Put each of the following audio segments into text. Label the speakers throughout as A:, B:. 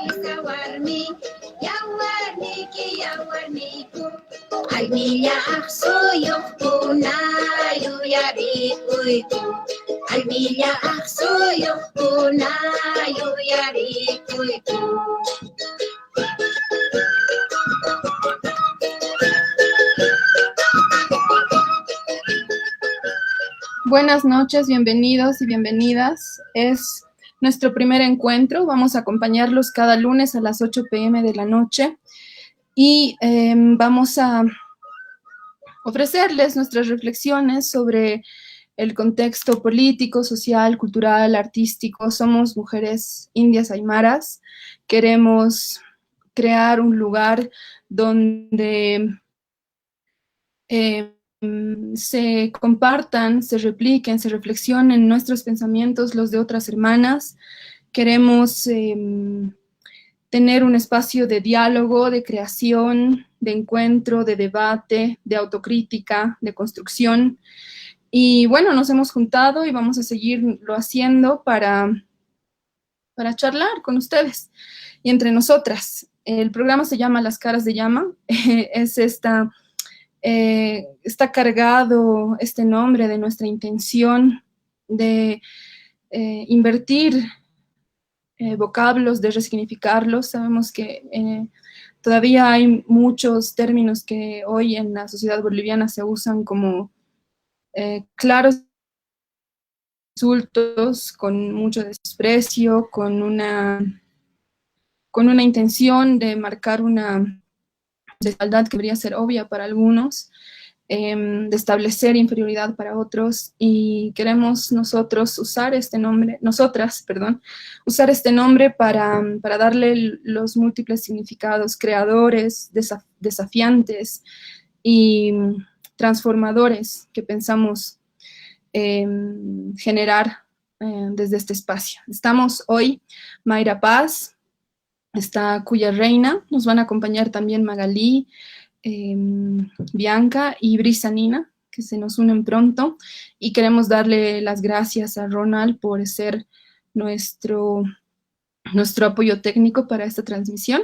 A: Warmi, yawarni ki yawarni ku, almiya aksuyo kunayo yari kuiku, almiya aksuyo kunayo yari kuiku. Buenas noches, bienvenidos y bienvenidas. Es nuestro primer encuentro. Vamos a acompañarlos cada lunes a las 8 p.m. de la noche y vamos a ofrecerles nuestras reflexiones sobre el contexto político, social, cultural, artístico. Somos mujeres indias aymaras. Queremos crear un lugar donde se compartan, se repliquen, se reflexionen nuestros pensamientos, los de otras hermanas. Queremos tener un espacio de diálogo, de creación, de encuentro, de debate, de autocrítica, de construcción. Y bueno, nos hemos juntado y vamos a seguirlo haciendo para charlar con ustedes y entre nosotras. El programa se llama Las Caras de Llama. Es está cargado este nombre de nuestra intención de invertir vocablos, de resignificarlos. Sabemos que todavía hay muchos términos que hoy en la sociedad boliviana se usan como claros insultos, con mucho desprecio, con una intención de marcar una desigualdad que debería ser obvia para algunos, de establecer inferioridad para otros, y queremos nosotros usar este nombre, usar este nombre para darle los múltiples significados creadores, desafiantes y transformadores que pensamos generar desde este espacio. Estamos hoy Mayra Paz, está Cuya Reina, nos van a acompañar también Magalí, Bianca y Brisa Nina, que se nos unen pronto, y queremos darle las gracias a Ronald por ser nuestro apoyo técnico para esta transmisión,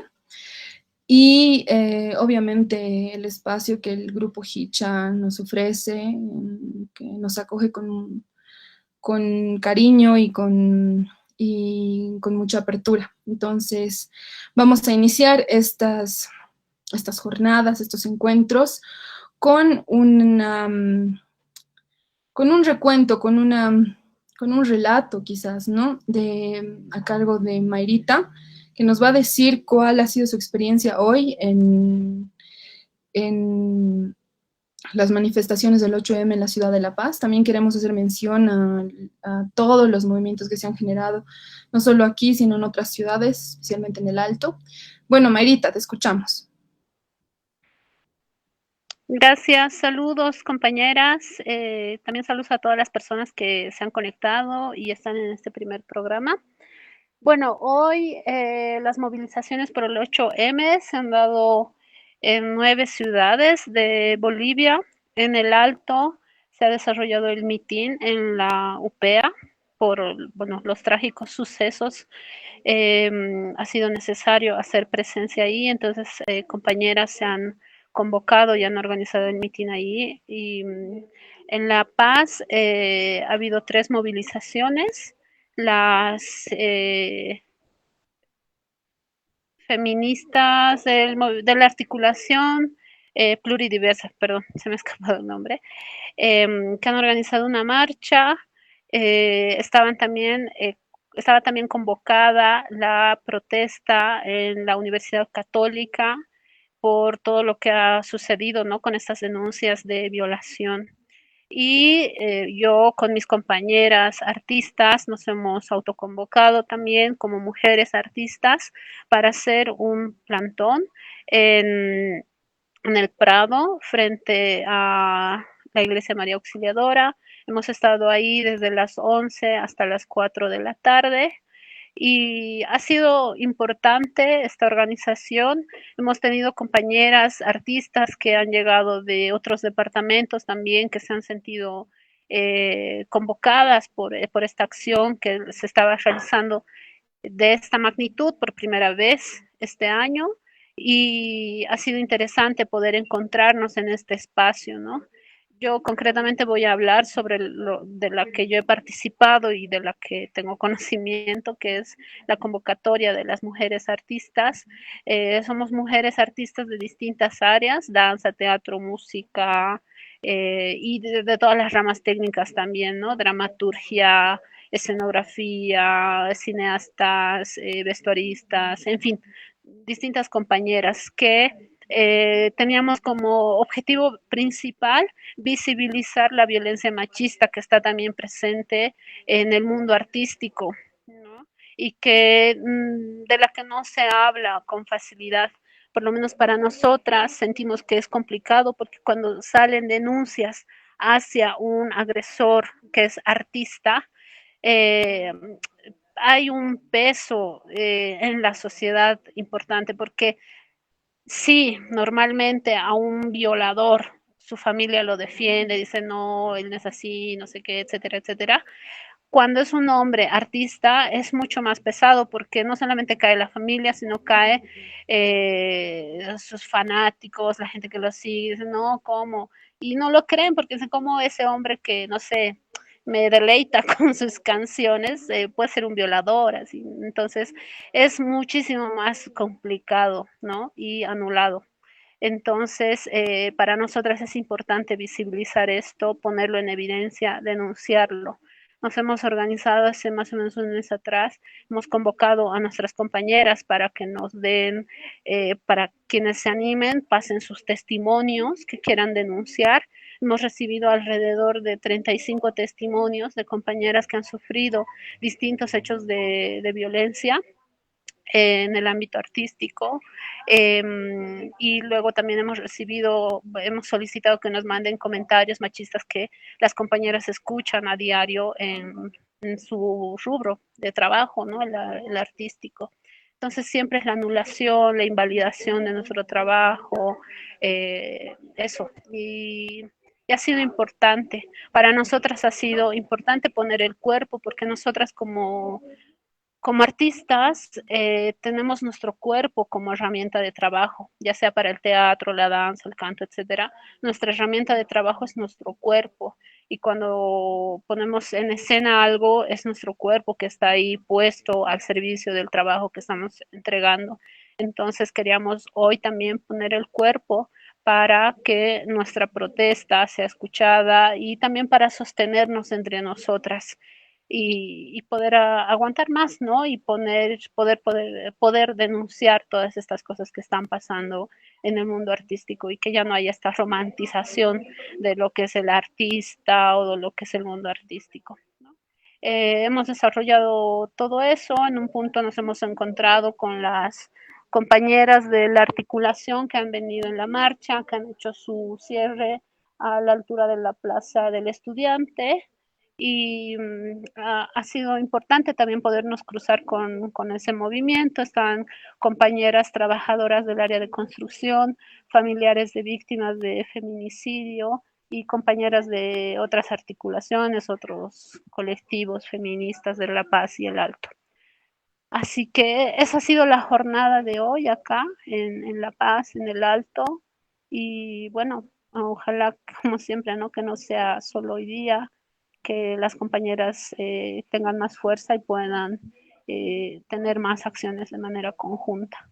A: y obviamente el espacio que el grupo Hicha nos ofrece, que nos acoge con cariño y con mucha apertura. Entonces, vamos a iniciar estas jornadas, estos encuentros, con un recuento, con un relato quizás, ¿no? A cargo de Mayrita, que nos va a decir cuál ha sido su experiencia hoy en las manifestaciones del 8M en la ciudad de La Paz. También queremos hacer mención a todos los movimientos que se han generado, no solo aquí, sino en otras ciudades, especialmente en el Alto. Bueno, Mayrita, te escuchamos.
B: Gracias, saludos compañeras, también saludos a todas las personas que se han conectado y están en este primer programa. Bueno, hoy las movilizaciones por el 8M se han dado en 9 ciudades de Bolivia. En el Alto se ha desarrollado el mitin en la UPEA por los trágicos sucesos. Ha sido necesario hacer presencia ahí, entonces compañeras se han convocado y han organizado el mitin ahí. Y en La Paz ha habido 3 movilizaciones. Las feministas de la articulación pluridiversa, perdón, se me ha escapado el nombre, que han organizado una marcha. Estaba también convocada la protesta en la Universidad Católica por todo lo que ha sucedido, ¿no?, con estas denuncias de violación. Y yo con mis compañeras artistas nos hemos autoconvocado también como mujeres artistas para hacer un plantón en el Prado frente a la Iglesia María Auxiliadora. Hemos estado ahí desde las 11 hasta las 4 de la tarde. Y ha sido importante esta organización. Hemos tenido compañeras artistas que han llegado de otros departamentos también, que se han sentido convocadas por esta acción que se estaba realizando de esta magnitud por primera vez este año y ha sido interesante poder encontrarnos en este espacio, ¿no? Yo concretamente voy a hablar sobre lo de la que yo he participado y de la que tengo conocimiento, que es la convocatoria de las mujeres artistas. Somos mujeres artistas de distintas áreas, danza, teatro, música y de todas las ramas técnicas también, ¿no? Dramaturgia, escenografía, cineastas, vestuaristas, en fin, distintas compañeras que teníamos como objetivo principal visibilizar la violencia machista que está también presente en el mundo artístico, ¿no? Y que de la que no se habla con facilidad. Por lo menos para nosotras sentimos que es complicado porque cuando salen denuncias hacia un agresor que es artista, eh, hay un peso en la sociedad importante porque sí, normalmente a un violador su familia lo defiende, dice no, él no es así, no sé qué, etcétera, etcétera. Cuando es un hombre artista es mucho más pesado porque no solamente cae la familia, sino cae sus fanáticos, la gente que lo sigue, dice, no, ¿cómo? Y no lo creen porque dicen, ¿cómo ese hombre que, no sé, me deleita con sus canciones puede ser un violador? Así. Entonces es muchísimo más complicado, ¿no? Y anulado. Entonces, para nosotras es importante visibilizar esto, ponerlo en evidencia, denunciarlo. Nos hemos organizado hace más o menos un mes atrás, hemos convocado a nuestras compañeras para que nos den, para quienes se animen, pasen sus testimonios que quieran denunciar. Hemos recibido alrededor de 35 testimonios de compañeras que han sufrido distintos hechos de violencia en el ámbito artístico y luego también hemos solicitado que nos manden comentarios machistas que las compañeras escuchan a diario en su rubro de trabajo, ¿no? El artístico. Entonces siempre es la anulación, la invalidación de nuestro trabajo, eso. Y ha sido importante. Para nosotras ha sido importante poner el cuerpo porque nosotras como artistas tenemos nuestro cuerpo como herramienta de trabajo, ya sea para el teatro, la danza, el canto, etcétera. Nuestra herramienta de trabajo es nuestro cuerpo y cuando ponemos en escena algo es nuestro cuerpo que está ahí puesto al servicio del trabajo que estamos entregando. Entonces queríamos hoy también poner el cuerpo para que nuestra protesta sea escuchada y también para sostenernos entre nosotras y poder aguantar más, ¿no? Y poder denunciar todas estas cosas que están pasando en el mundo artístico y que ya no haya esta romantización de lo que es el artista o de lo que es el mundo artístico. ¿No? Hemos desarrollado todo eso, en un punto nos hemos encontrado con las compañeras de la articulación que han venido en la marcha, que han hecho su cierre a la altura de la Plaza del Estudiante, y ha sido importante también podernos cruzar con ese movimiento. Están compañeras trabajadoras del área de construcción, familiares de víctimas de feminicidio y compañeras de otras articulaciones, otros colectivos feministas de La Paz y el Alto. Así que esa ha sido la jornada de hoy acá en La Paz, en el Alto. Y bueno, ojalá, como siempre, ¿no? Que no sea solo hoy día, que las compañeras tengan más fuerza y puedan tener más acciones de manera conjunta.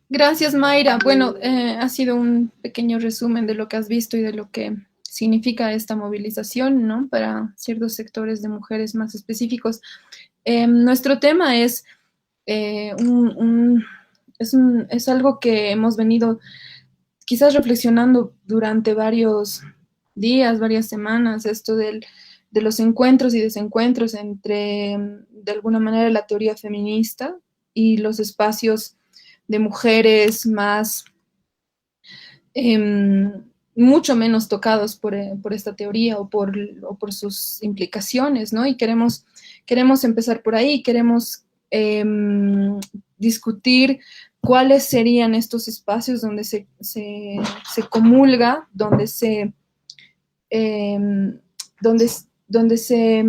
A: Gracias, Mayra. Bueno, ha sido un pequeño resumen de lo que has visto y de lo que significa esta movilización, ¿no? Para ciertos sectores de mujeres más específicos. Nuestro tema eh, un- es algo que hemos venido quizás reflexionando durante varios días, varias semanas, esto de los encuentros y desencuentros entre, de alguna manera, la teoría feminista y los espacios de mujeres más, eh, mucho menos tocados por esta teoría o por sus implicaciones, ¿no? Y queremos empezar por ahí, queremos discutir cuáles serían estos espacios donde se comulga, donde se, donde se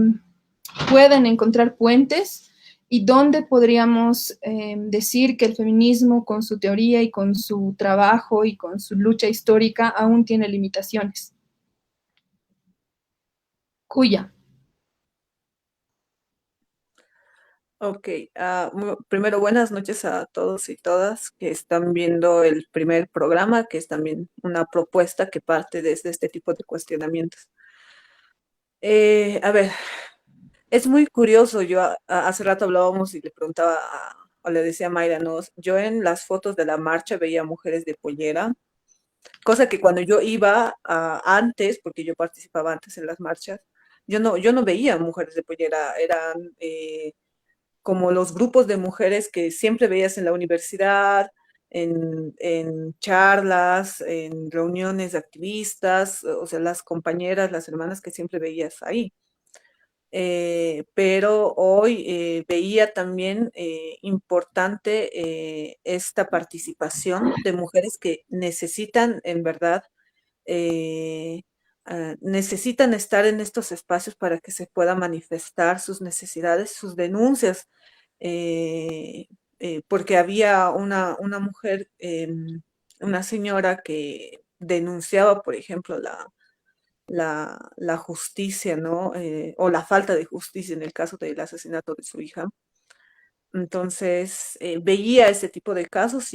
A: pueden encontrar puentes y dónde podríamos decir que el feminismo con su teoría y con su trabajo y con su lucha histórica aún tiene limitaciones. Cuya.
C: Ok, primero buenas noches a todos y todas que están viendo el primer programa, que es también una propuesta que parte desde este tipo de cuestionamientos. A ver, es muy curioso, hace rato hablábamos y le preguntaba, o le decía a Mayra, ¿no? Yo en las fotos de la marcha veía mujeres de pollera, cosa que cuando yo iba antes, porque yo participaba antes en las marchas, yo no veía mujeres de pollera, eran como los grupos de mujeres que siempre veías en la universidad, en charlas, en reuniones de activistas, o sea, las compañeras, las hermanas que siempre veías ahí. Pero hoy veía también importante esta participación de mujeres que necesitan, en verdad, eh, necesitan estar en estos espacios para que se puedan manifestar sus necesidades, sus denuncias, eh, porque había una mujer, una señora que denunciaba, por ejemplo, la justicia, ¿no? O la falta de justicia en el caso del asesinato de su hija. Entonces, veía ese tipo de casos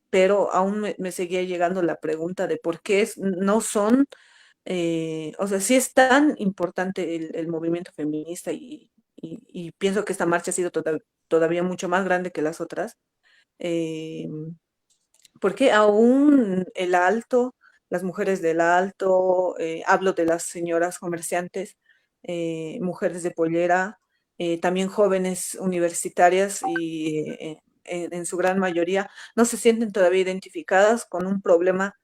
C: pero aún me seguía llegando la pregunta de por qué no son, o sea, sí es tan importante el movimiento feminista y pienso que esta marcha ha sido todavía mucho más grande que las otras. eh, porque aún el alto, las mujeres del alto, hablo de las señoras comerciantes, mujeres de pollera, también jóvenes universitarias y en su gran mayoría no se sienten todavía identificadas con un problema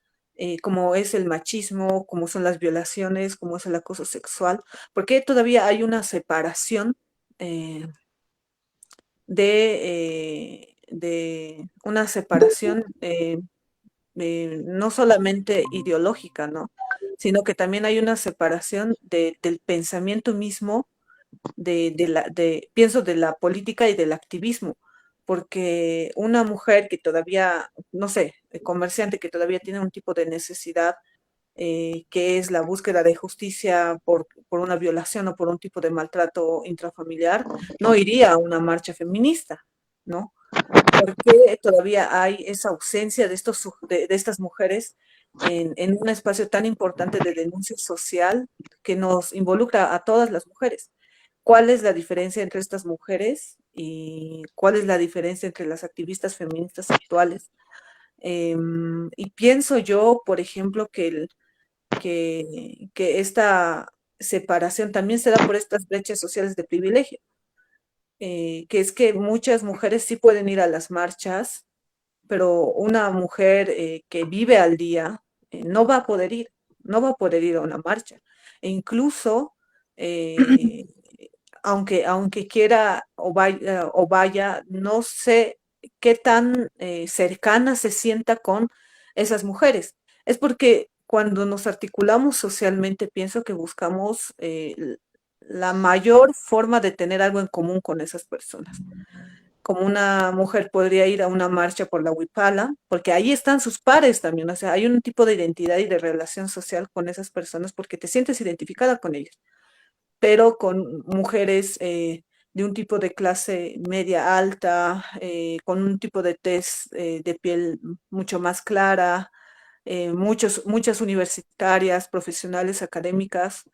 C: como es el machismo, como son las violaciones, como es el acoso sexual, porque todavía hay una separación de una separación no solamente ideológica, ¿no? Sino que también hay una separación del pensamiento mismo, pienso, de la política y del activismo, porque una mujer que todavía, no sé, comerciante que todavía tiene un tipo de necesidad, que es la búsqueda de justicia por una violación o por un tipo de maltrato intrafamiliar, no iría a una marcha feminista, ¿no? ¿Por qué todavía hay esa ausencia de estas mujeres en un espacio tan importante de denuncia social que nos involucra a todas las mujeres? ¿Cuál es la diferencia entre estas mujeres y cuál es la diferencia entre las activistas feministas actuales? Y pienso yo, por ejemplo, que esta separación también se da por estas brechas sociales de privilegio, que es que muchas mujeres sí pueden ir a las marchas, pero una mujer que vive al día no va a poder ir, no va a poder ir a una marcha. E incluso, eh, aunque quiera o vaya, no sé qué tan cercana se sienta con esas mujeres. Es porque cuando nos articulamos socialmente, pienso que buscamos la mayor forma de tener algo en común con esas personas, como una mujer podría ir a una marcha por la Huipala, porque ahí están sus pares también, o sea, hay un tipo de identidad y de relación social con esas personas porque te sientes identificada con ellas, pero con mujeres de un tipo de clase media alta, con un tipo de tez de piel mucho más clara, muchas universitarias, profesionales, académicas,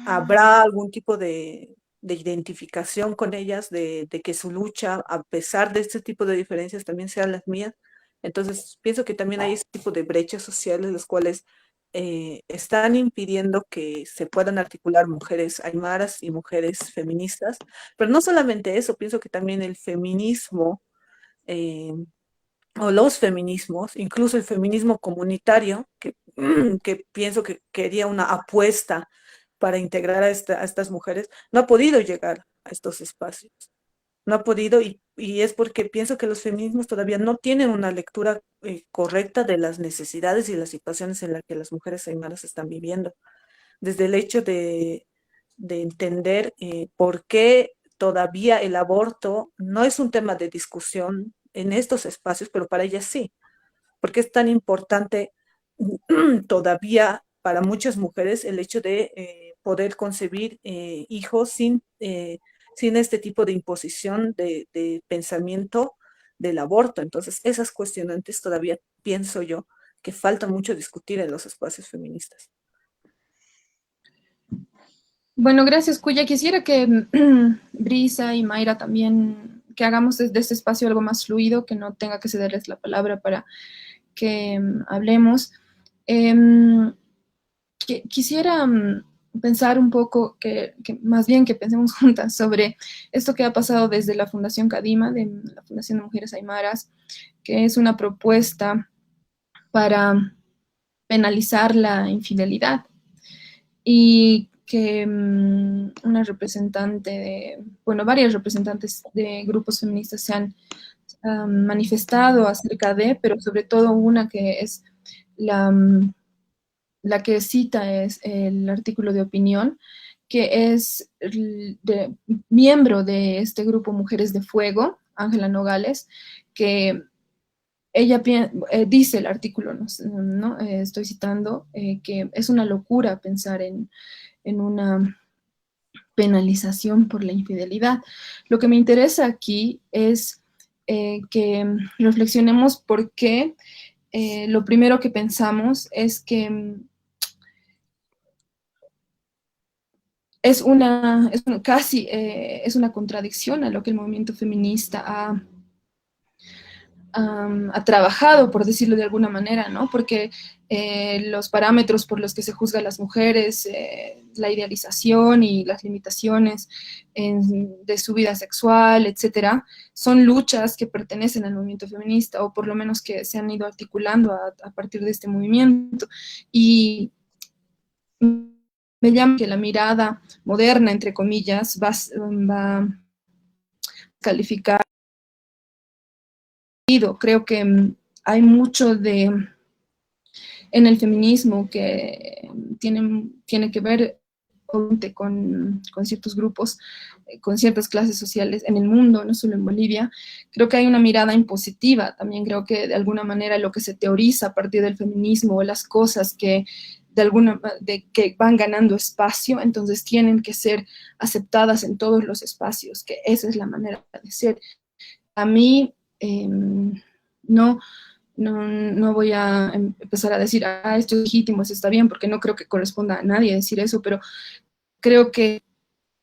C: habrá algún tipo de identificación con ellas, de que su lucha, a pesar de este tipo de diferencias, también sean las mías. Entonces, pienso que también hay ese tipo de brechas sociales, las cuales están impidiendo que se puedan articular mujeres aymaras y mujeres feministas. Pero no solamente eso, pienso que también el feminismo eh, o los feminismos, incluso el feminismo comunitario, que pienso que quería una apuesta para integrar a estas mujeres, no ha podido llegar a estos espacios. No ha podido y es porque pienso que los feminismos todavía no tienen una lectura correcta de las necesidades y las situaciones en las que las mujeres aymaras están viviendo. Desde el hecho de entender por qué todavía el aborto no es un tema de discusión en estos espacios, pero para ellas sí. ¿Por qué es tan importante todavía para muchas mujeres el hecho de poder concebir hijos sin este tipo de imposición de pensamiento del aborto? Entonces, esas cuestionantes todavía pienso yo que falta mucho discutir en los espacios feministas.
A: Bueno, gracias, Cuya. Quisiera que Brisa y Mayra también, que hagamos desde este espacio algo más fluido, que no tenga que cederles la palabra para que hablemos. Em, quisiera pensar un poco, más bien que pensemos juntas sobre esto que ha pasado desde la Fundación Cadima, de la Fundación de Mujeres Aymaras, que es una propuesta para penalizar la infidelidad y que una representante bueno, varias representantes de grupos feministas se han manifestado acerca de, pero sobre todo una que es la, la que cita es el artículo de opinión, que es miembro de este grupo Mujeres de Fuego, Ángela Nogales, que ella dice el artículo, ¿no? Estoy citando, que es una locura pensar en una penalización por la infidelidad. Lo que me interesa aquí es que reflexionemos por qué lo primero que pensamos es que es una contradicción a lo que el movimiento feminista ha trabajado, por decirlo de alguna manera, ¿no? Porque los parámetros por los que se juzga a las mujeres, la idealización y las limitaciones de su vida sexual, etcétera, son luchas que pertenecen al movimiento feminista, o por lo menos que se han ido articulando a partir de este movimiento. Y me llama que la mirada moderna, entre comillas, va a calificar. Creo que hay mucho en el feminismo que tiene que ver con ciertos grupos, con ciertas clases sociales en el mundo, no solo en Bolivia. Creo que hay una mirada impositiva. También creo que de alguna manera lo que se teoriza a partir del feminismo, las cosas que que van ganando espacio, entonces tienen que ser aceptadas en todos los espacios, que esa es la manera de ser. A mí no, no voy a empezar a decir, esto es legítimo, esto está bien, porque no creo que corresponda a nadie decir eso, pero creo que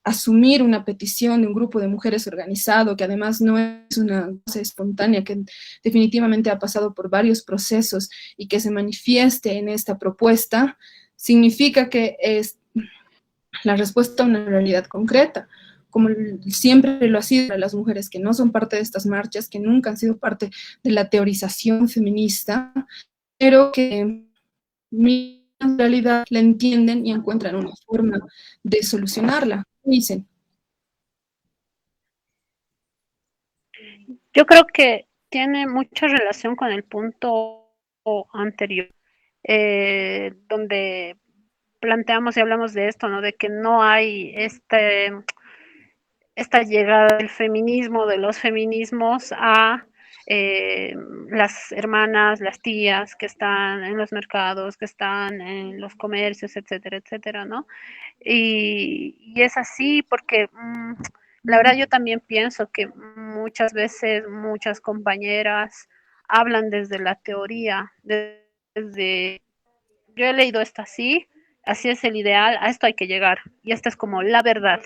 A: asumir una petición de un grupo de mujeres organizado, que además no es una cosa espontánea, que definitivamente ha pasado por varios procesos y que se manifieste en esta propuesta, significa que es la respuesta a una realidad concreta, como siempre lo ha sido para las mujeres que no son parte de estas marchas, que nunca han sido parte de la teorización feminista, pero que en realidad la entienden y encuentran una forma de solucionarla. Dicen.
B: Yo creo que tiene mucha relación con el punto anterior, donde planteamos y hablamos de esto, ¿no? De que no hay esta llegada del feminismo, de los feminismos a las hermanas, las tías que están en los mercados, que están en los comercios, etcétera, etcétera, ¿no? Y es así porque la verdad yo también pienso que muchas veces muchas compañeras hablan desde la teoría, desde yo he leído esto así, así es el ideal, a esto hay que llegar y esta es como la verdad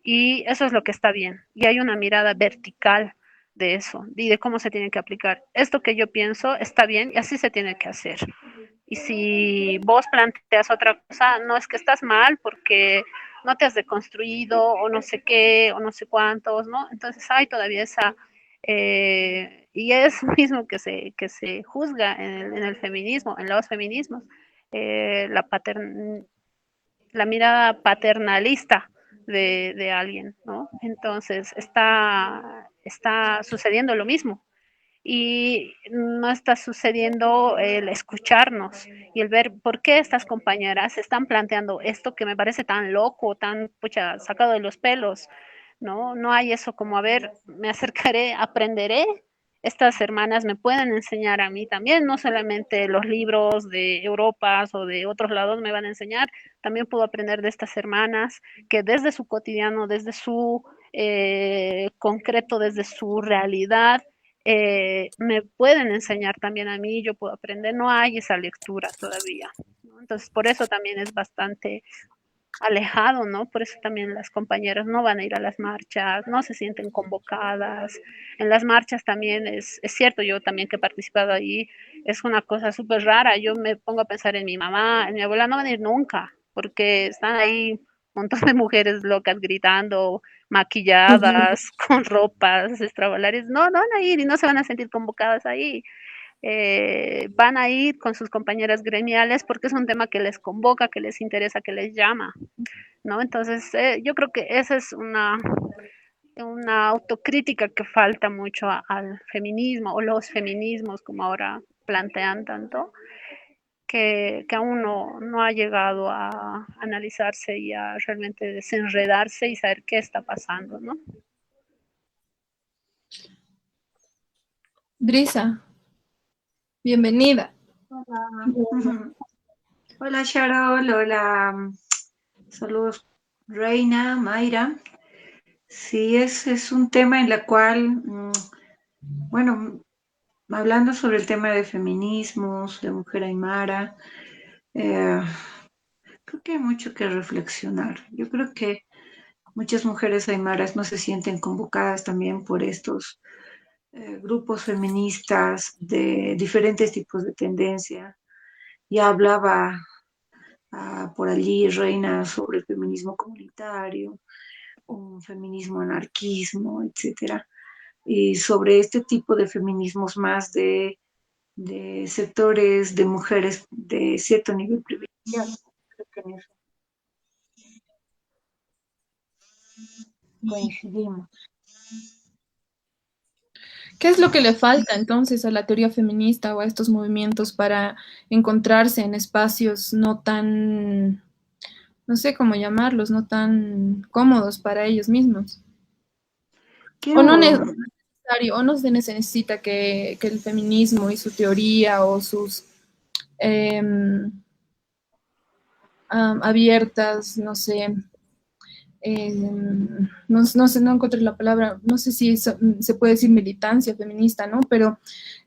B: y eso es lo que está bien y hay una mirada vertical de eso y de cómo se tiene que aplicar. Esto que yo pienso está bien y así se tiene que hacer. Y si vos planteas otra cosa, no es que estás mal porque no te has deconstruido o no sé qué o no sé cuántos, ¿no? Entonces hay todavía esa... y es mismo que se juzga en el feminismo, en los feminismos, la, la mirada paternalista alguien, ¿no? Entonces está sucediendo lo mismo. y no está sucediendo el escucharnos y el ver por qué estas compañeras están planteando esto que me parece tan loco, tan pucha, sacado de los pelos, ¿no? No hay eso como, a ver, me acercaré, aprenderé. Estas hermanas me pueden enseñar a mí también, no solamente los libros de Europa o de otros lados me van a enseñar, también puedo aprender de estas hermanas que desde su cotidiano, desde su concreto, desde su realidad, me pueden enseñar también a mí, yo puedo aprender, no hay esa lectura todavía, ¿no? Entonces, por eso también es bastante alejado, ¿no? Por eso también las compañeras no van a ir a las marchas, no se sienten convocadas. En las marchas también es cierto, yo también que he participado ahí, es una cosa súper rara. Yo me pongo a pensar en mi mamá, en mi abuela, no van a ir nunca, porque están ahí un montón de mujeres locas gritando, maquilladas, con ropas extravagarias. No, no van a ir y no se van a sentir convocadas ahí. Van a ir con sus compañeras gremiales porque es un tema que les convoca, que les interesa, que les llama, ¿no? Entonces, yo creo que esa es una autocrítica que falta mucho al feminismo o los feminismos, como ahora plantean tanto, que aún no ha llegado a analizarse y a realmente desenredarse y saber qué está pasando, ¿no?
A: Brisa, bienvenida.
D: Hola, hola Sharol, hola, saludos Reina, Mayra. Sí, es un tema en la cual, bueno, hablando sobre el tema de feminismos, de mujer aymara, eh, creo que hay mucho que reflexionar. Yo creo que muchas mujeres aymaras no se sienten convocadas también por estos grupos feministas de diferentes tipos de tendencia. Ya hablaba por allí reina sobre el feminismo comunitario, un feminismo anarquismo, etcétera, y sobre este tipo de feminismos más de sectores de mujeres de cierto nivel privilegiado. Creo que en eso coincidimos.
A: ¿Qué es lo que le falta entonces a la teoría feminista o a estos movimientos para encontrarse en espacios no tan, no sé cómo llamarlos, no tan cómodos para ellos mismos? O no
D: Quiero,
A: necesario, o no se necesita que el feminismo y su teoría o sus em, abiertas, no sé, no sé, no encuentro la palabra, no sé si se puede decir militancia feminista, ¿no? Pero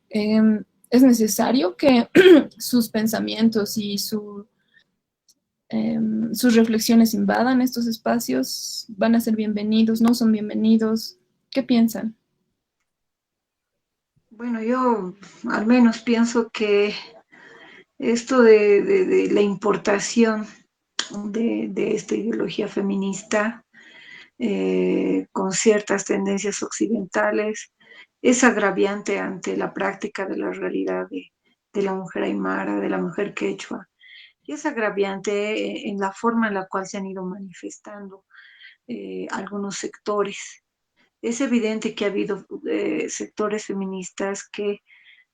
A: es necesario que sus pensamientos y sus reflexiones invadan estos espacios, van a ser bienvenidos, no son bienvenidos. ¿Qué piensan?
D: bueno, yo al menos pienso que esto de la importación de esta ideología feminista con ciertas tendencias occidentales es agraviante ante la práctica de la realidad de la mujer aymara, de la mujer quechua, y es agraviante en la forma en la cual se han ido manifestando algunos sectores. Es evidente que ha habido sectores feministas que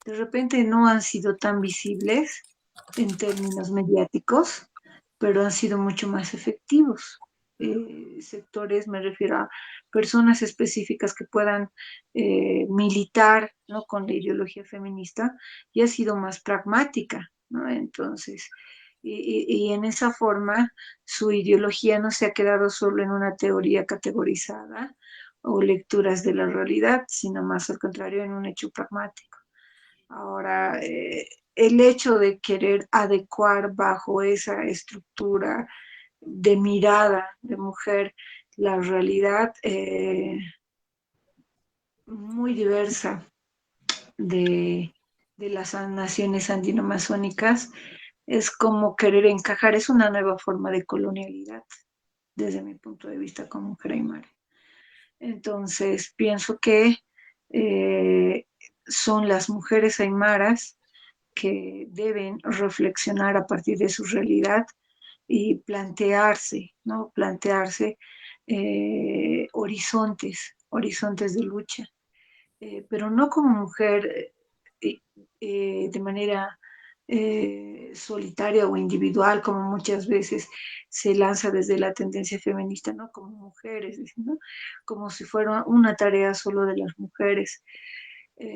D: de repente no han sido tan visibles en términos mediáticos, pero han sido mucho más efectivos. Sectores, me refiero a personas específicas que puedan militar, ¿no?, con la ideología feminista y ha sido más pragmática, ¿no? Entonces, y en esa forma su ideología no se ha quedado solo en una teoría categorizada o lecturas de la realidad, sino más al contrario en un hecho pragmático. Ahora, el hecho de querer adecuar bajo esa estructura de mirada de mujer la realidad muy diversa de las naciones andino-amazónicas es como querer encajar, es una nueva forma de colonialidad desde mi punto de vista como mujer aymara. Entonces, pienso que eh, son las mujeres aymaras que deben reflexionar a partir de su realidad y plantearse, ¿no? Plantearse horizontes de lucha. pero no como mujer de manera solitaria o individual, como muchas veces se lanza desde la tendencia feminista, ¿no? Como mujeres, ¿no? Como si fuera una tarea solo de las mujeres.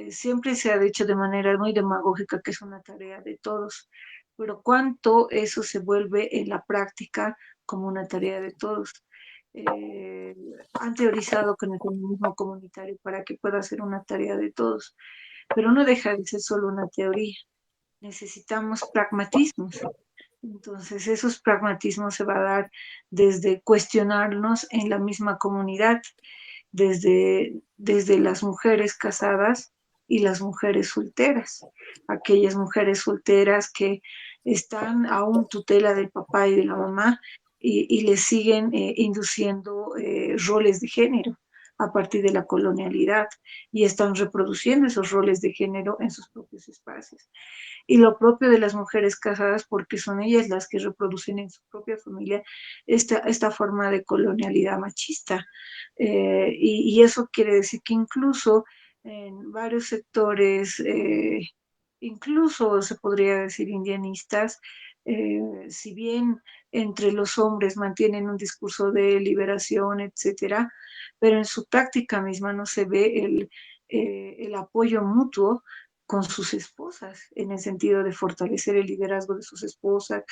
D: Siempre se ha dicho de manera muy demagógica que es una tarea de todos, pero ¿cuánto eso se vuelve en la práctica como una tarea de todos? Eh, Han teorizado con el feminismo comunitario para que pueda ser una tarea de todos, pero no deja de ser solo una teoría. Necesitamos pragmatismos. Entonces, esos pragmatismos se va a dar desde cuestionarnos en la misma comunidad, desde las mujeres casadas y las mujeres solteras, aquellas mujeres solteras que están aún tutela del papá y de la mamá y les siguen induciendo roles de género a partir de la colonialidad y están reproduciendo esos roles de género en sus propios espacios. Y lo propio de las mujeres casadas, porque son ellas las que reproducen en su propia familia esta forma de colonialidad machista. Y eso quiere decir que incluso en varios sectores, incluso se podría decir indianistas, si bien entre los hombres mantienen un discurso de liberación, etcétera, pero en su práctica misma no se ve el apoyo mutuo con sus esposas, en el sentido de fortalecer el liderazgo de sus esposas,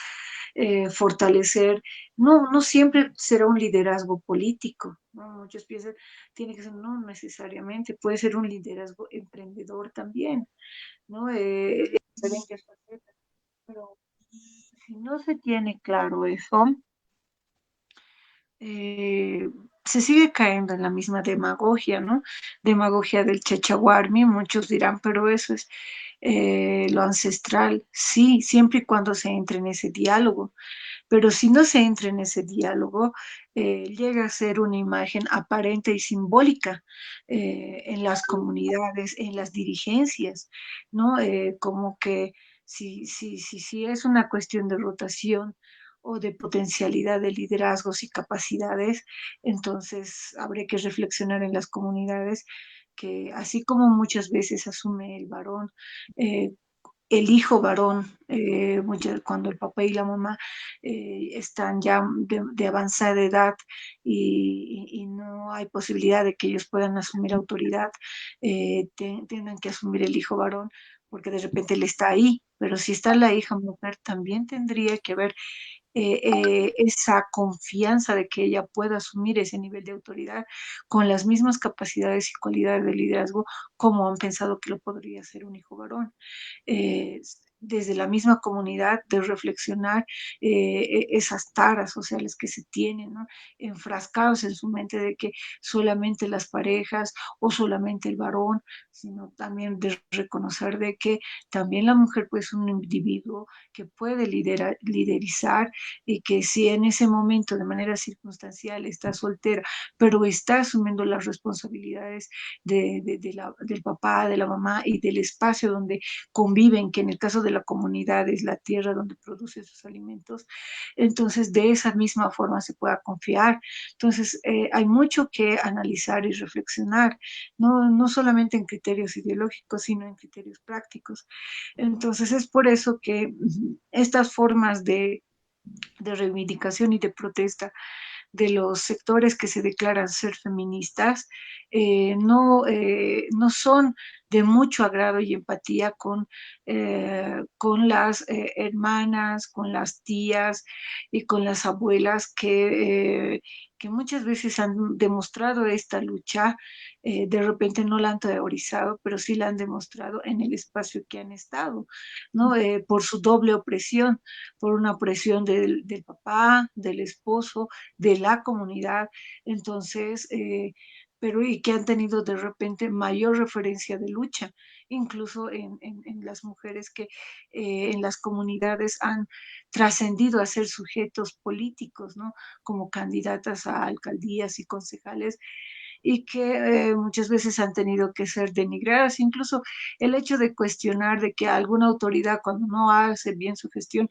D: fortalecer, no siempre será un liderazgo político, ¿no? Muchos piensan, tiene que ser, no necesariamente, puede ser un liderazgo emprendedor también, ¿no? Diferentes facetas, pero si no se tiene claro eso, eh, se sigue cayendo en la misma demagogia, ¿no? Demagogia del chachahuarmi, muchos dirán, pero eso es lo ancestral, sí, siempre y cuando se entre en ese diálogo, pero si no se entra en ese diálogo, llega a ser una imagen aparente y simbólica en las comunidades, en las dirigencias, ¿no? Como que si es una cuestión de rotación o de potencialidad de liderazgos y capacidades, entonces habría que reflexionar en las comunidades que así como muchas veces asume el varón eh, el hijo varón, cuando el papá y la mamá están ya de avanzada edad y no hay posibilidad de que ellos puedan asumir autoridad, tengan que asumir el hijo varón, porque de repente él está ahí, pero si está la hija mujer, también tendría que haber esa confianza de que ella pueda asumir ese nivel de autoridad con las mismas capacidades y cualidades de liderazgo como han pensado que lo podría hacer un hijo varón. Desde la misma comunidad de reflexionar esas taras sociales que se tienen, ¿no? Enfrascados en su mente de que solamente las parejas o solamente el varón, sino también de reconocer de que también la mujer pues, es un individuo que puede liderizar y que si en ese momento de manera circunstancial está soltera, pero está asumiendo las responsabilidades del papá, de la mamá y del espacio donde conviven, que en el caso de la comunidad es la tierra donde produce sus alimentos, entonces de esa misma forma se pueda confiar. Entonces hay mucho que analizar y reflexionar, no solamente en criterios ideológicos, sino en criterios prácticos. Entonces es por eso que estas formas de reivindicación y de protesta de los sectores que se declaran ser feministas no son de mucho agrado y empatía con las hermanas, con las tías y con las abuelas que muchas veces han demostrado esta lucha, de repente no la han teorizado, pero sí la han demostrado en el espacio que han estado, ¿no? Por su doble opresión, por una opresión del papá, del esposo, de la comunidad, entonces, pero y que han tenido de repente mayor referencia de lucha, incluso en las mujeres que en las comunidades han trascendido a ser sujetos políticos, ¿no? Como candidatas a alcaldías y concejales y que muchas veces han tenido que ser denigradas. Incluso el hecho de cuestionar de que alguna autoridad cuando no hace bien su gestión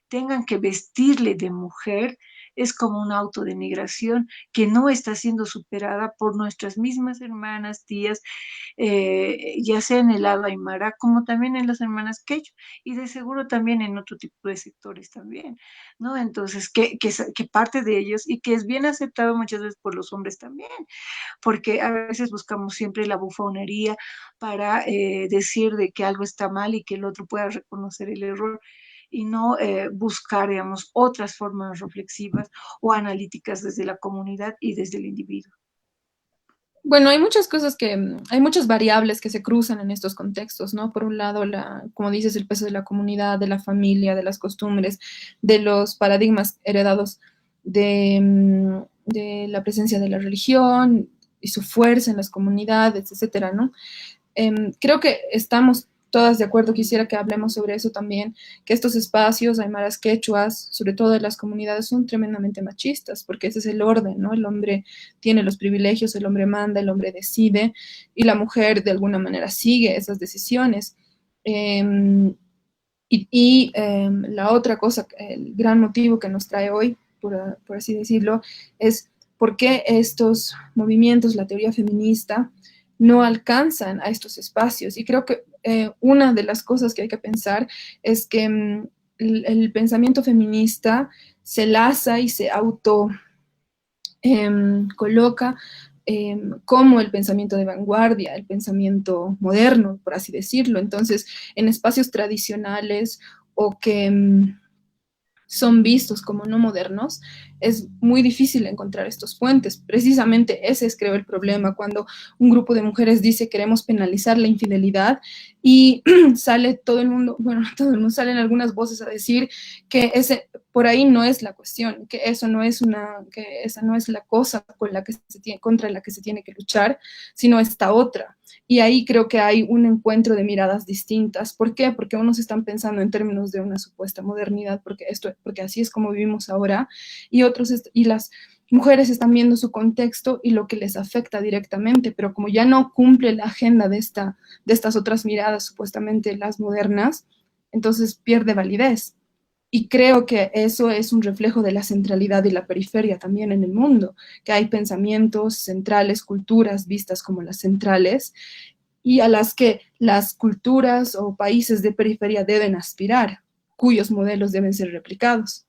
D: tengan que vestirle de mujer, es como una autodenigración que no está siendo superada por nuestras mismas hermanas, tías, ya sea en el lado aymara como también en las hermanas quechua y de seguro también en otro tipo de sectores también, ¿no? Entonces, que parte de ellos y que es bien aceptado muchas veces por los hombres también, porque a veces buscamos siempre la bufonería para decir de que algo está mal y que el otro pueda reconocer el error y no buscar, digamos, otras formas reflexivas o analíticas desde la comunidad y desde el individuo.
A: Bueno, hay muchas cosas hay muchas variables que se cruzan en estos contextos, ¿no? Por un lado, como dices, el peso de la comunidad, de la familia, de las costumbres, de los paradigmas heredados de la presencia de la religión y su fuerza en las comunidades, etcétera, ¿no? Creo que estamos todas de acuerdo, quisiera que hablemos sobre eso también, que estos espacios, aymaras quechuas, sobre todo de las comunidades, son tremendamente machistas, porque ese es el orden, ¿no? El hombre tiene los privilegios, el hombre manda, el hombre decide, y la mujer de alguna manera sigue esas decisiones. La otra cosa, el gran motivo que nos trae hoy, por así decirlo, es por qué estos movimientos, la teoría feminista, no alcanzan a estos espacios. Y creo que una de las cosas que hay que pensar es que el pensamiento feminista se laza y se auto coloca como el pensamiento de vanguardia, el pensamiento moderno, por así decirlo. Entonces, en espacios tradicionales o que son vistos como no modernos, es muy difícil encontrar estos puentes. Precisamente ese es, creo, el problema cuando un grupo de mujeres dice queremos penalizar la infidelidad y sale todo el mundo, bueno, todo el mundo, salen algunas voces a decir que por ahí no es la cuestión, que eso no es que esa no es la cosa contra la que se tiene que luchar, sino esta otra. Y ahí creo que hay un encuentro de miradas distintas. ¿Por qué? Porque unos están pensando en términos de una supuesta modernidad, porque así es como vivimos ahora, y y las mujeres están viendo su contexto y lo que les afecta directamente, pero como ya no cumple la agenda de estas otras miradas, supuestamente las modernas, entonces pierde validez. Y creo que eso es un reflejo de la centralidad y la periferia también en el mundo, que hay pensamientos centrales, culturas vistas como las centrales y a las que las culturas o países de periferia deben aspirar, cuyos modelos deben ser replicados.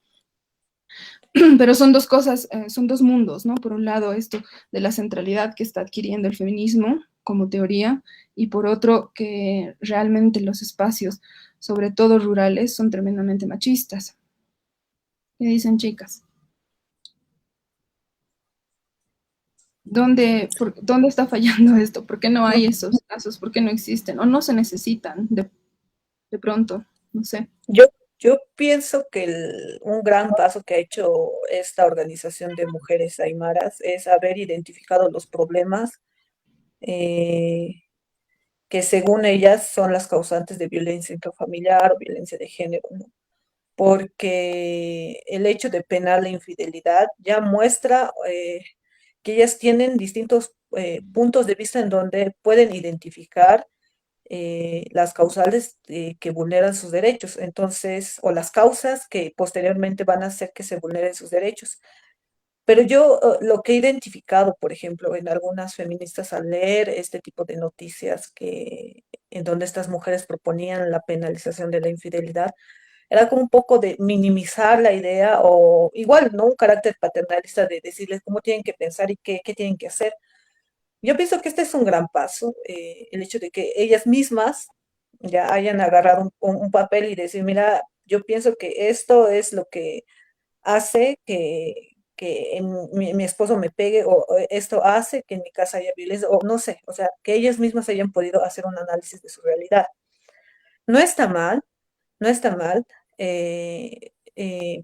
A: Pero son dos cosas, son dos mundos, ¿no? Por un lado, esto de la centralidad que está adquiriendo el feminismo como teoría, y por otro, que realmente los espacios, sobre todo rurales, son tremendamente machistas. ¿Qué dicen, chicas? ¿Dónde está fallando esto? ¿Por qué no hay esos casos? ¿Por qué no existen? ¿O no se necesitan de pronto? No sé.
C: Yo pienso que un gran paso que ha hecho esta organización de mujeres aymaras es haber identificado los problemas eh, que según ellas son las causantes de violencia intrafamiliar o violencia de género, ¿no? Porque el hecho de penar la infidelidad ya muestra que ellas tienen distintos puntos de vista en donde pueden identificar las causales que vulneran sus derechos, entonces, o las causas que posteriormente van a hacer que se vulneren sus derechos. Pero yo lo que he identificado, por ejemplo, en algunas feministas al leer este tipo de noticias en donde estas mujeres proponían la penalización de la infidelidad, era como un poco de minimizar la idea o igual, ¿no? Un carácter paternalista de decirles cómo tienen que pensar y qué tienen que hacer. Yo pienso que este es un gran paso, el hecho de que ellas mismas ya hayan agarrado un papel y decir, mira, yo pienso que esto es lo que hace que mi esposo me pegue o esto hace que en mi casa haya violencia o no sé, o sea, que ellas mismas hayan podido hacer un análisis de su realidad. No está mal, no está mal.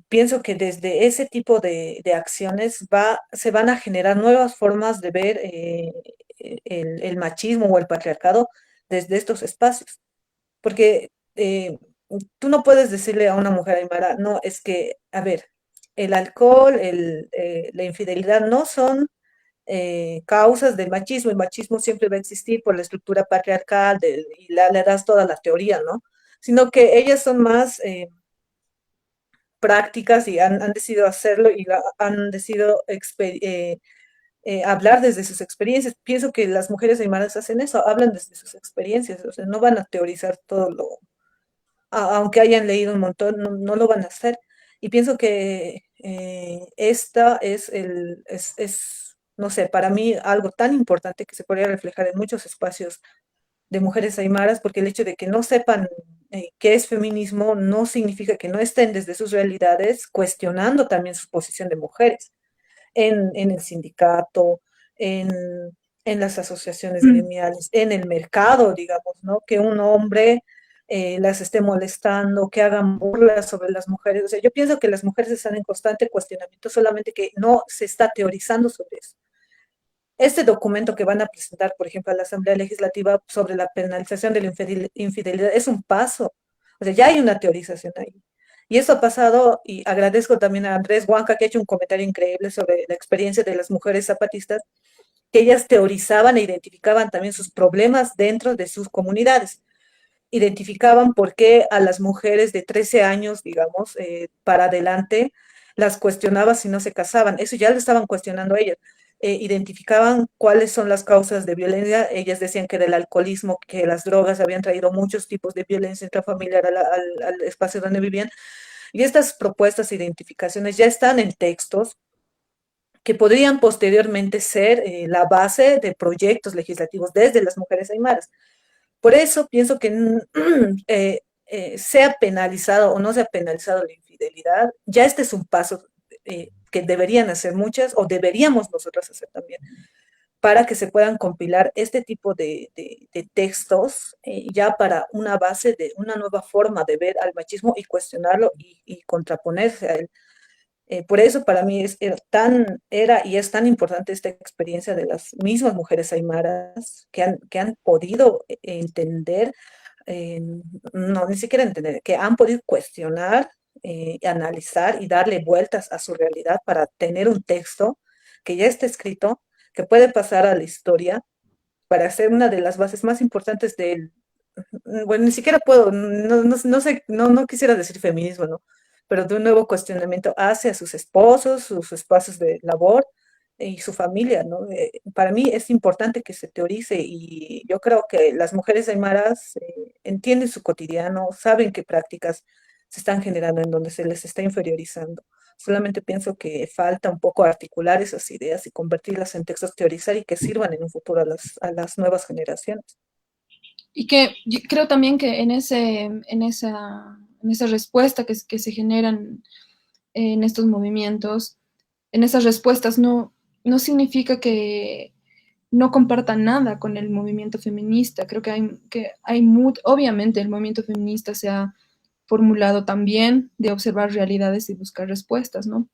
C: Pienso que desde ese tipo de acciones se van a generar nuevas formas de ver el machismo o el patriarcado desde estos espacios. Porque tú no puedes decirle a una mujer aymara, no, es que, a ver, el alcohol, la infidelidad no son causas del machismo. El machismo siempre va a existir por la estructura patriarcal y le das toda la teoría, ¿no? Sino que ellas son más prácticas y han decidido hacerlo y han decidido hablar desde sus experiencias. Pienso que las mujeres aymaras hacen eso, hablan desde sus experiencias, o sea, no van a teorizar todo aunque hayan leído un montón, no lo van a hacer. Y pienso que esta no sé, para mí algo tan importante que se podría reflejar en muchos espacios de mujeres aymaras, porque el hecho de que no sepan qué es feminismo no significa que no estén desde sus realidades cuestionando también su posición de mujeres en el sindicato, en, en las asociaciones gremiales, en el mercado, digamos, ¿no? Que un hombre las esté molestando, que hagan burlas sobre las mujeres. O sea, yo pienso que las mujeres están en constante cuestionamiento, solamente que no se está teorizando sobre eso. Este documento que van a presentar, por ejemplo, a la Asamblea Legislativa sobre la penalización de la infidelidad es un paso. O sea, ya hay una teorización ahí. Y eso ha pasado, y agradezco también a Andrés Huanca, que ha hecho un comentario increíble sobre la experiencia de las mujeres zapatistas, que ellas teorizaban e identificaban también sus problemas dentro de sus comunidades. Identificaban por qué a las mujeres de 13 años, digamos, para adelante, las cuestionaba si no se casaban. Eso ya lo estaban cuestionando ellas. Identificaban cuáles son las causas de violencia. Ellas decían que era el alcoholismo, que las drogas habían traído muchos tipos de violencia intrafamiliar al espacio donde vivían. Y estas propuestas e identificaciones ya están en textos que podrían posteriormente ser la base de proyectos legislativos desde las mujeres aymaras. Por eso pienso que sea penalizado o no sea penalizado la infidelidad, ya este es un paso que deberían hacer muchas o deberíamos nosotras hacer también para que se puedan compilar este tipo de textos ya para una base de una nueva forma de ver al machismo y cuestionarlo y contraponerse a él. Por eso para mí era y es tan importante esta experiencia de las mismas mujeres aymaras que han podido entender, eh, no, ni siquiera entender, que han podido cuestionar, analizar y darle vueltas a su realidad para tener un texto que ya está escrito, que puede pasar a la historia para ser una de las bases más importantes del, bueno, ni siquiera puedo, no sé, no quisiera decir feminismo, ¿no? Pero de un nuevo cuestionamiento hacia sus esposos, sus espacios de labor y su familia, ¿no? Para mí es importante que se teorice y yo creo que las mujeres aymaras entienden su cotidiano, saben qué prácticas se están generando en donde se les está inferiorizando. Solamente pienso que falta un poco articular esas ideas y convertirlas en textos, teorizar y que sirvan en un futuro a las nuevas generaciones.
A: Y que yo creo también que en esa respuesta que se generan en estos movimientos, en esas respuestas no significa que no compartan nada con el movimiento feminista. Creo obviamente el movimiento feminista se ha formulado también de observar realidades y buscar respuestas, ¿no?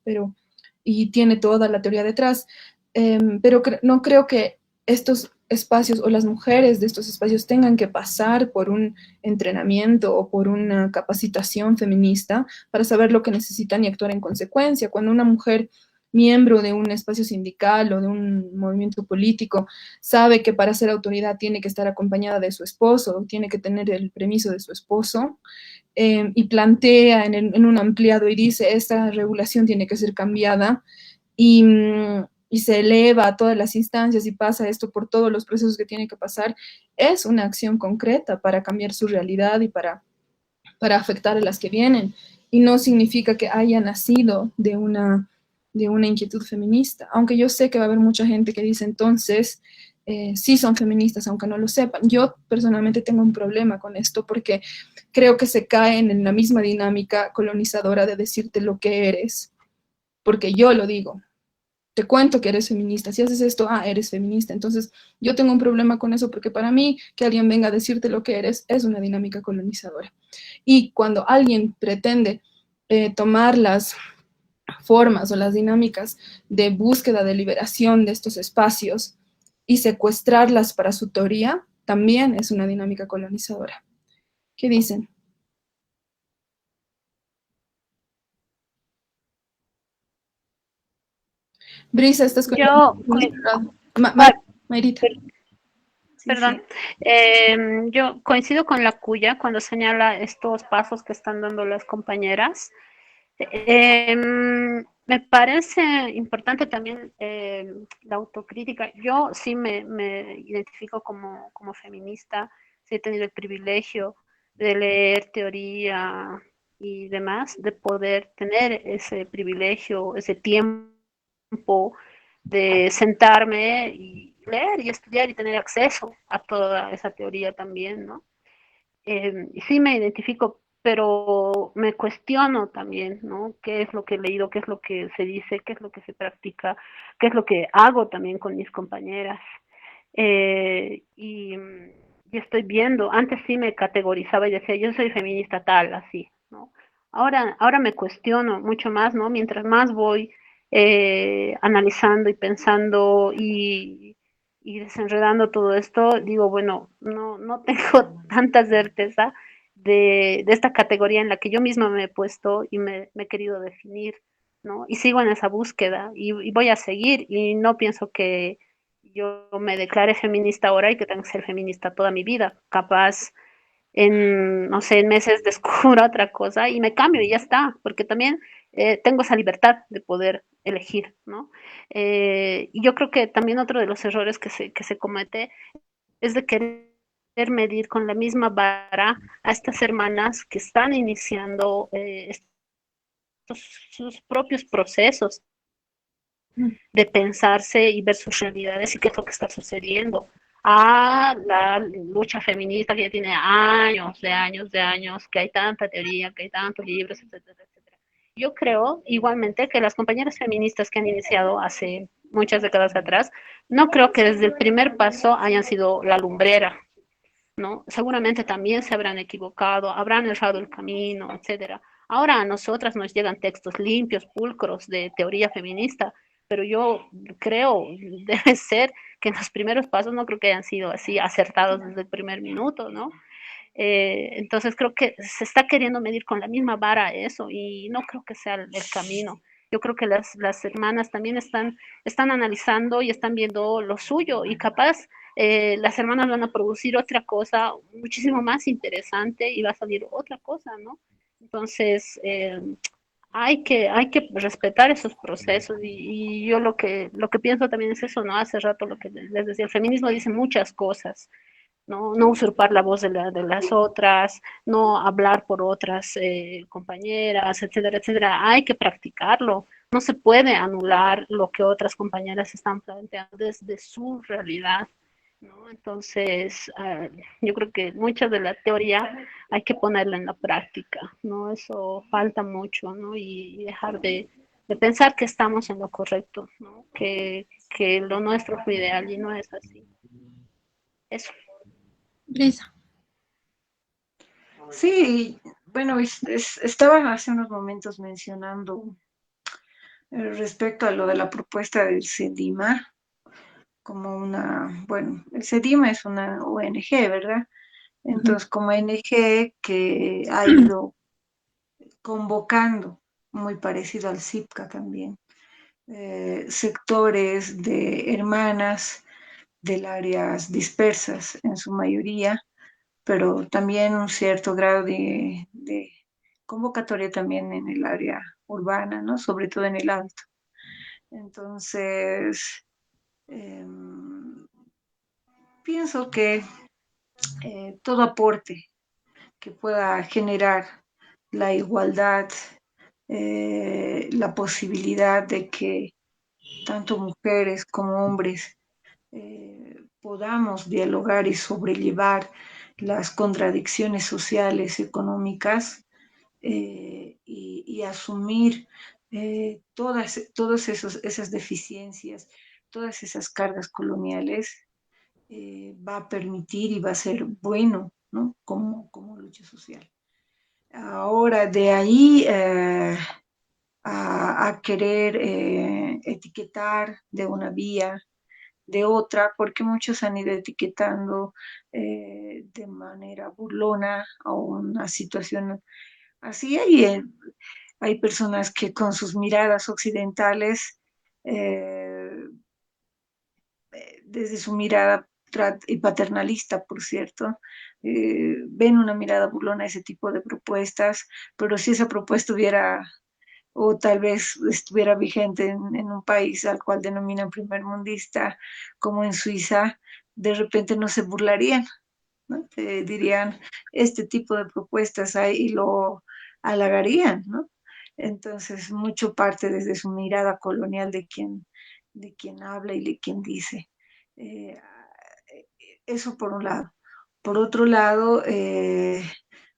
A: Y tiene toda la teoría detrás. Pero no creo que estos espacios o las mujeres de estos espacios tengan que pasar por un entrenamiento o por una capacitación feminista para saber lo que necesitan y actuar en consecuencia. Cuando una mujer miembro de un espacio sindical o de un movimiento político sabe que para ser autoridad tiene que estar acompañada de su esposo, tiene que tener el permiso de su esposo, y plantea en un ampliado y dice, esta regulación tiene que ser cambiada y se eleva a todas las instancias y pasa esto por todos los procesos que tiene que pasar, es una acción concreta para cambiar su realidad y para afectar a las que vienen. Y no significa que haya nacido de una inquietud feminista, aunque yo sé que va a haber mucha gente que dice entonces, sí son feministas, aunque no lo sepan. Yo personalmente tengo un problema con esto porque creo que se caen en la misma dinámica colonizadora de decirte lo que eres, porque yo lo digo. Te cuento que eres feminista, si haces esto, eres feminista. Entonces, yo tengo un problema con eso porque para mí que alguien venga a decirte lo que eres es una dinámica colonizadora. Y cuando alguien pretende tomar las formas o las dinámicas de búsqueda de liberación de estos espacios y secuestrarlas para su teoría, también es una dinámica colonizadora. ¿Qué dicen? Brisa, estás con...
B: Yo,
A: Mayrita.
B: perdón, yo coincido con la Cuya cuando señala estos pasos que están dando las compañeras. Me parece importante también la autocrítica. Yo sí me identifico como feminista, sí he tenido el privilegio de leer teoría y demás, de poder tener ese privilegio, ese tiempo de sentarme y leer y estudiar y tener acceso a toda esa teoría también, ¿no? Sí me identifico, pero me cuestiono también, ¿no? ¿Qué es lo que he leído? ¿Qué es lo que se dice? ¿Qué es lo que se practica? ¿Qué es lo que hago también con mis compañeras? Y estoy viendo, antes sí me categorizaba y decía, yo soy feminista tal, así, ¿no? Ahora me cuestiono mucho más, ¿no? Mientras más voy analizando y pensando y desenredando todo esto, digo, bueno, no tengo tanta certeza de esta categoría en la que yo misma me he puesto y me he querido definir, ¿no? Y sigo en esa búsqueda y voy a seguir y no pienso que yo me declare feminista ahora y que tengo que ser feminista toda mi vida. Capaz en, no sé, en meses descubro otra cosa y me cambio y ya está, porque también tengo esa libertad de poder elegir, ¿no? Y yo creo que también otro de los errores que se comete es de querer medir con la misma vara a estas hermanas que están iniciando sus propios procesos de pensarse y ver sus realidades y qué es lo que está sucediendo. A la lucha feminista que ya tiene años, de años, que hay tanta teoría, que hay tantos libros, etcétera, etcétera. Yo creo igualmente que las compañeras feministas que han iniciado hace muchas décadas atrás, no creo que desde el primer paso hayan sido la lumbrera, ¿no? Seguramente también se habrán equivocado, habrán errado el camino, etcétera. Ahora a nosotras nos llegan textos limpios, pulcros de teoría feminista, pero yo creo, debe ser que en los primeros pasos no creo que hayan sido así acertados desde el primer minuto, ¿no? Entonces creo que se está queriendo medir con la misma vara eso y no creo que sea el camino. Yo creo que las hermanas también están analizando y están viendo lo suyo y capaz las hermanas van a producir otra cosa muchísimo más interesante y va a salir otra cosa, ¿no? Entonces, hay que respetar esos procesos y yo lo que pienso también es eso, ¿no? Hace rato lo que les decía, el feminismo dice muchas cosas, no usurpar la voz de las otras, no hablar por otras compañeras, etcétera, etcétera. Hay que practicarlo. No se puede anular lo que otras compañeras están planteando desde su realidad, ¿no? Entonces, yo creo que mucha de la teoría hay que ponerla en la práctica, ¿no? Eso falta mucho, ¿no? Y dejar de pensar que estamos en lo correcto, ¿no? Que lo nuestro fue ideal y no es así. Eso.
A: Brisa.
D: Sí, bueno, estaba hace unos momentos mencionando respecto a lo de la propuesta del CEDIMA, como bueno, el CEDIMA es una ONG, ¿verdad? Entonces, como ONG que ha ido convocando, muy parecido al CIPCA también, sectores de hermanas del áreas dispersas en su mayoría, pero también un cierto grado de convocatoria también en el área urbana, ¿no? Sobre todo en el alto. Entonces, eh, pienso que todo aporte que pueda generar la igualdad, la posibilidad de que tanto mujeres como hombres podamos dialogar y sobrellevar las contradicciones sociales, económicas, y asumir todas esas deficiencias, todas esas cargas coloniales, va a permitir y va a ser bueno, ¿no? Como lucha social. Ahora, de ahí a querer etiquetar de una vía, de otra, porque muchos han ido etiquetando de manera burlona a una situación así. Hay personas que con sus miradas occidentales, eh, desde su mirada y paternalista, por cierto, ven una mirada burlona a ese tipo de propuestas, pero si esa propuesta hubiera o tal vez estuviera vigente en un país al cual denominan primermundista, como en Suiza, de repente no se burlarían, ¿no? Te dirían, este tipo de propuestas hay y lo halagarían, ¿no? Entonces, mucho parte desde su mirada colonial de quien habla y de quien dice. Eh, Eso por un lado. Por otro lado,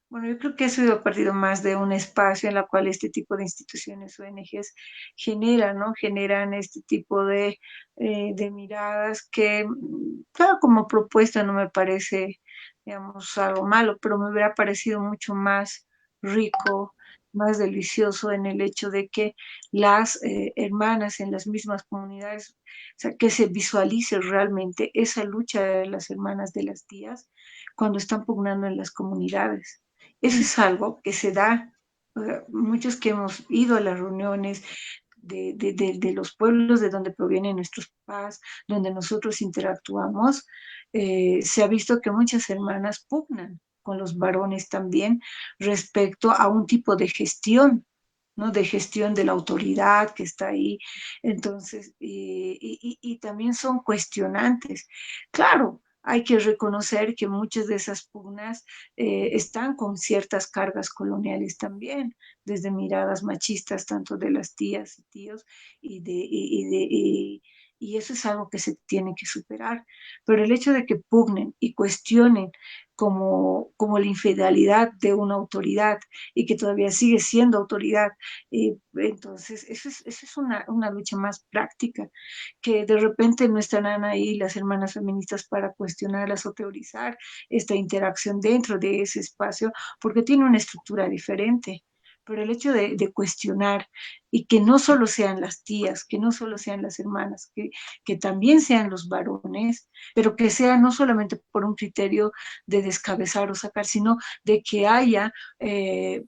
D: bueno, yo creo que eso ha partido más de un espacio en la cual este tipo de instituciones ONGs generan, ¿no? Generan este tipo de miradas que, claro, como propuesta no me parece, digamos, algo malo, pero me hubiera parecido mucho más rico, más delicioso en el hecho de que las hermanas en las mismas comunidades, o sea, que se visualice realmente esa lucha de las hermanas de las tías cuando están pugnando en las comunidades. Eso es algo que se da, muchos que hemos ido a las reuniones de los pueblos de donde provienen nuestros papás, donde nosotros interactuamos, se ha visto que muchas hermanas pugnan con los varones también respecto a un tipo de gestión, ¿no? De gestión de la autoridad que está ahí. Entonces, y también son cuestionantes. Claro, hay que reconocer que muchas de esas pugnas están con ciertas cargas coloniales también, desde miradas machistas, tanto de las tías y tíos, y eso es algo que se tiene que superar. Pero el hecho de que pugnen y cuestionen como la infidelidad de una autoridad y que todavía sigue siendo autoridad, entonces eso es una lucha más práctica, que de repente no estarán ahí las hermanas feministas para cuestionarlas o teorizar esta interacción dentro de ese espacio, porque tiene una estructura diferente. Pero el hecho de cuestionar y que no solo sean las tías, que no solo sean las hermanas, que también sean los varones, pero que sea no solamente por un criterio de descabezar o sacar, sino de que haya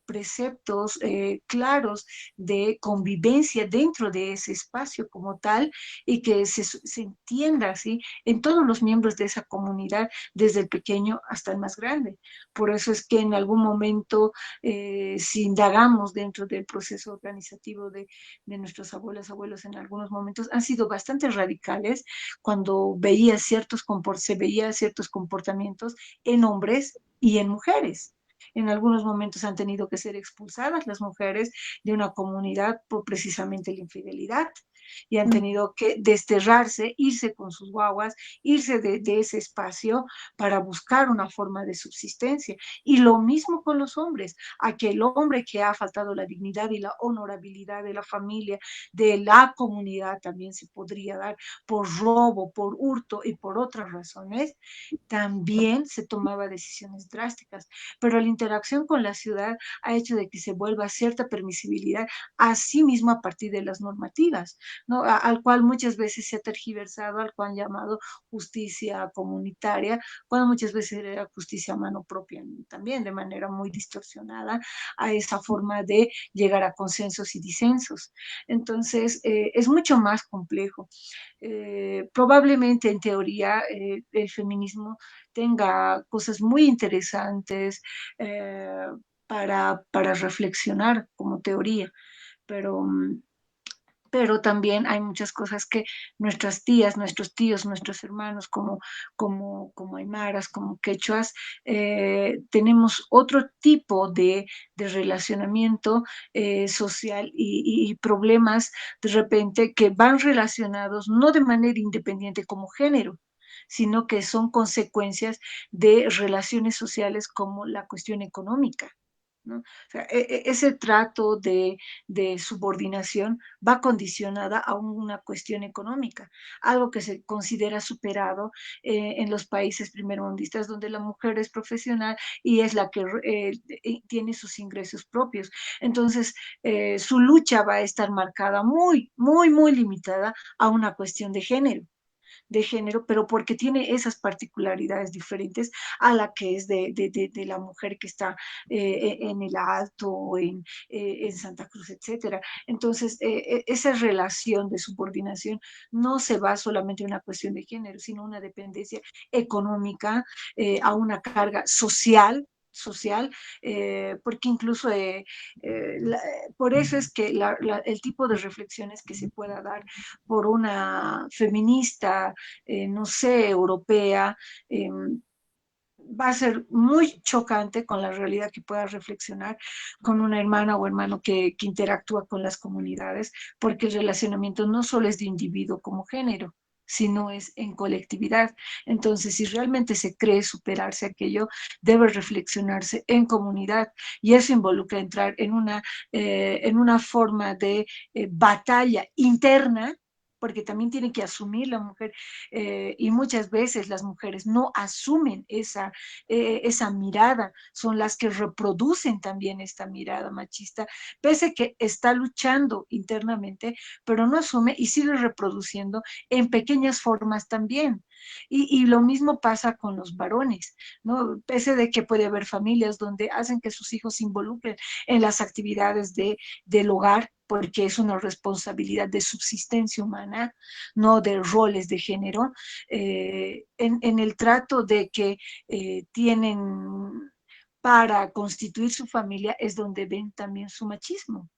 D: preceptos claros de convivencia dentro de ese espacio como tal y que se entienda ¿sí? En todos los miembros de esa comunidad, desde el pequeño hasta el más grande. Por eso es que en algún momento, si indagamos dentro del proceso organizativo de nuestros abuelas, abuelos, en algunos momentos han sido bastante radicales cuando se veía ciertos comportamientos en hombres y en mujeres. En algunos momentos han tenido que ser expulsadas las mujeres de una comunidad por precisamente la infidelidad y han tenido que desterrarse, irse con sus guaguas, irse de ese espacio para buscar una forma de subsistencia. Y lo mismo con los hombres, aquel hombre que ha faltado la dignidad y la honorabilidad de la familia, de la comunidad también se podría dar por robo, por hurto y por otras razones, también se tomaba decisiones drásticas, pero la interacción con la ciudad ha hecho de que se vuelva cierta permisibilidad a sí mismo a partir de las normativas, ¿no? Al cual muchas veces se ha tergiversado, al cual han llamado justicia comunitaria, cuando muchas veces era justicia a mano propia también, de manera muy distorsionada a esa forma de llegar a consensos y disensos. Entonces, es mucho más complejo. Probablemente en teoría el feminismo tenga cosas muy interesantes para reflexionar como teoría, pero, pero también hay muchas cosas que nuestras tías, nuestros tíos, nuestros hermanos como aymaras, como quechuas, tenemos otro tipo de relacionamiento social y problemas de repente que van relacionados no de manera independiente como género, sino que son consecuencias de relaciones sociales como la cuestión económica. ¿No? O sea, ese trato de subordinación va condicionada a una cuestión económica, algo que se considera superado en los países primermundistas donde la mujer es profesional y es la que tiene sus ingresos propios. Entonces, su lucha va a estar marcada muy, muy, muy limitada a una cuestión de género, pero porque tiene esas particularidades diferentes a la que es de la mujer que está en el Alto o en Santa Cruz, etcétera. Entonces, esa relación de subordinación no se va solamente en una cuestión de género, sino una dependencia económica, a una carga social social, porque incluso por eso es que el tipo de reflexiones que se pueda dar por una feminista, no sé, europea, va a ser muy chocante con la realidad que pueda reflexionar con una hermana o hermano que interactúa con las comunidades, porque el relacionamiento no solo es de individuo como género, sino es en colectividad. Entonces, si realmente se cree superarse aquello, debe reflexionarse en comunidad y eso involucra entrar en una forma de batalla interna, porque también tiene que asumir la mujer, y muchas veces las mujeres no asumen esa mirada, son las que reproducen también esta mirada machista, pese que está luchando internamente, pero no asume y sigue reproduciendo en pequeñas formas también. Y lo mismo pasa con los varones, ¿no? Pese de que puede haber familias donde hacen que sus hijos se involucren en las actividades del hogar, porque es una responsabilidad de subsistencia humana, no de roles de género, en el trato de que tienen para constituir su familia es donde ven también su machismo,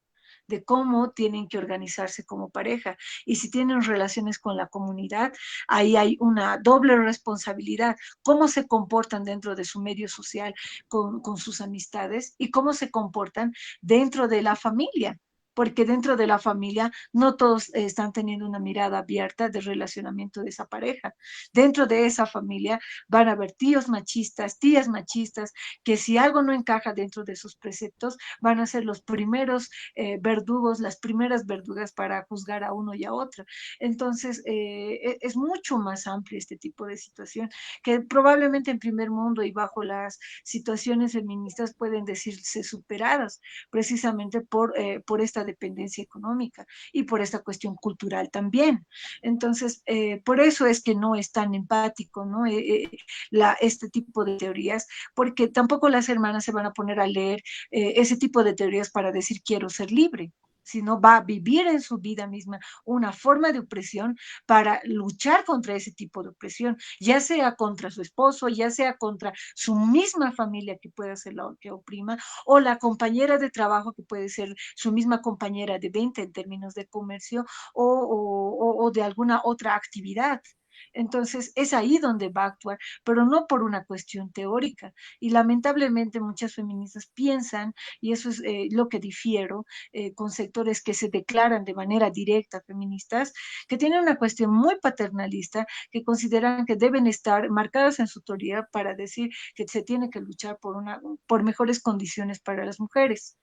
D: de cómo tienen que organizarse como pareja. Y si tienen relaciones con la comunidad, ahí hay una doble responsabilidad, cómo se comportan dentro de su medio social con sus amistades y cómo se comportan dentro de la familia, porque dentro de la familia no todos están teniendo una mirada abierta de relacionamiento de esa pareja. Dentro de esa familia van a haber tíos machistas, tías machistas, que si algo no encaja dentro de sus preceptos, van a ser los primeros verdugos, las primeras verdugas para juzgar a uno y a otro. Entonces, es mucho más amplio este tipo de situación, que probablemente en primer mundo y bajo las situaciones feministas pueden decirse superadas, precisamente por esta dependencia económica y por esta cuestión cultural también. Entonces, por eso es que no es tan empático, ¿no? Este tipo de teorías, porque tampoco las hermanas se van a poner a leer ese tipo de teorías para decir quiero ser libre, sino va a vivir en su vida misma una forma de opresión para luchar contra ese tipo de opresión, ya sea contra su esposo, ya sea contra su misma familia que puede ser la que oprima, o la compañera de trabajo que puede ser su misma compañera de venta en términos de comercio o de alguna otra actividad. Entonces, es ahí donde va a actuar, pero no por una cuestión teórica. Y lamentablemente muchas feministas piensan, y eso es lo que difiero con sectores que se declaran de manera directa feministas, que tienen una cuestión muy paternalista, que consideran que deben estar marcadas en su teoría para decir que se tiene que luchar por mejores condiciones para las mujeres,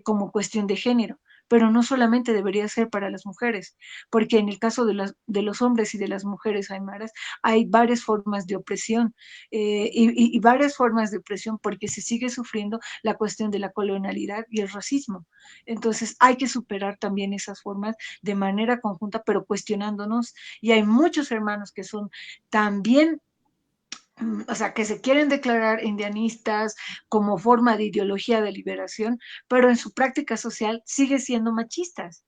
D: como cuestión de género, pero no solamente debería ser para las mujeres, porque en el caso de los hombres y de las mujeres aymaras hay varias formas de opresión, y varias formas de opresión porque se sigue sufriendo la cuestión de la colonialidad y el racismo. Entonces hay que superar también esas formas de manera conjunta, pero cuestionándonos, y hay muchos hermanos que son también, o sea, que se quieren declarar indianistas como forma de ideología de liberación, pero en su práctica social sigue siendo machistas,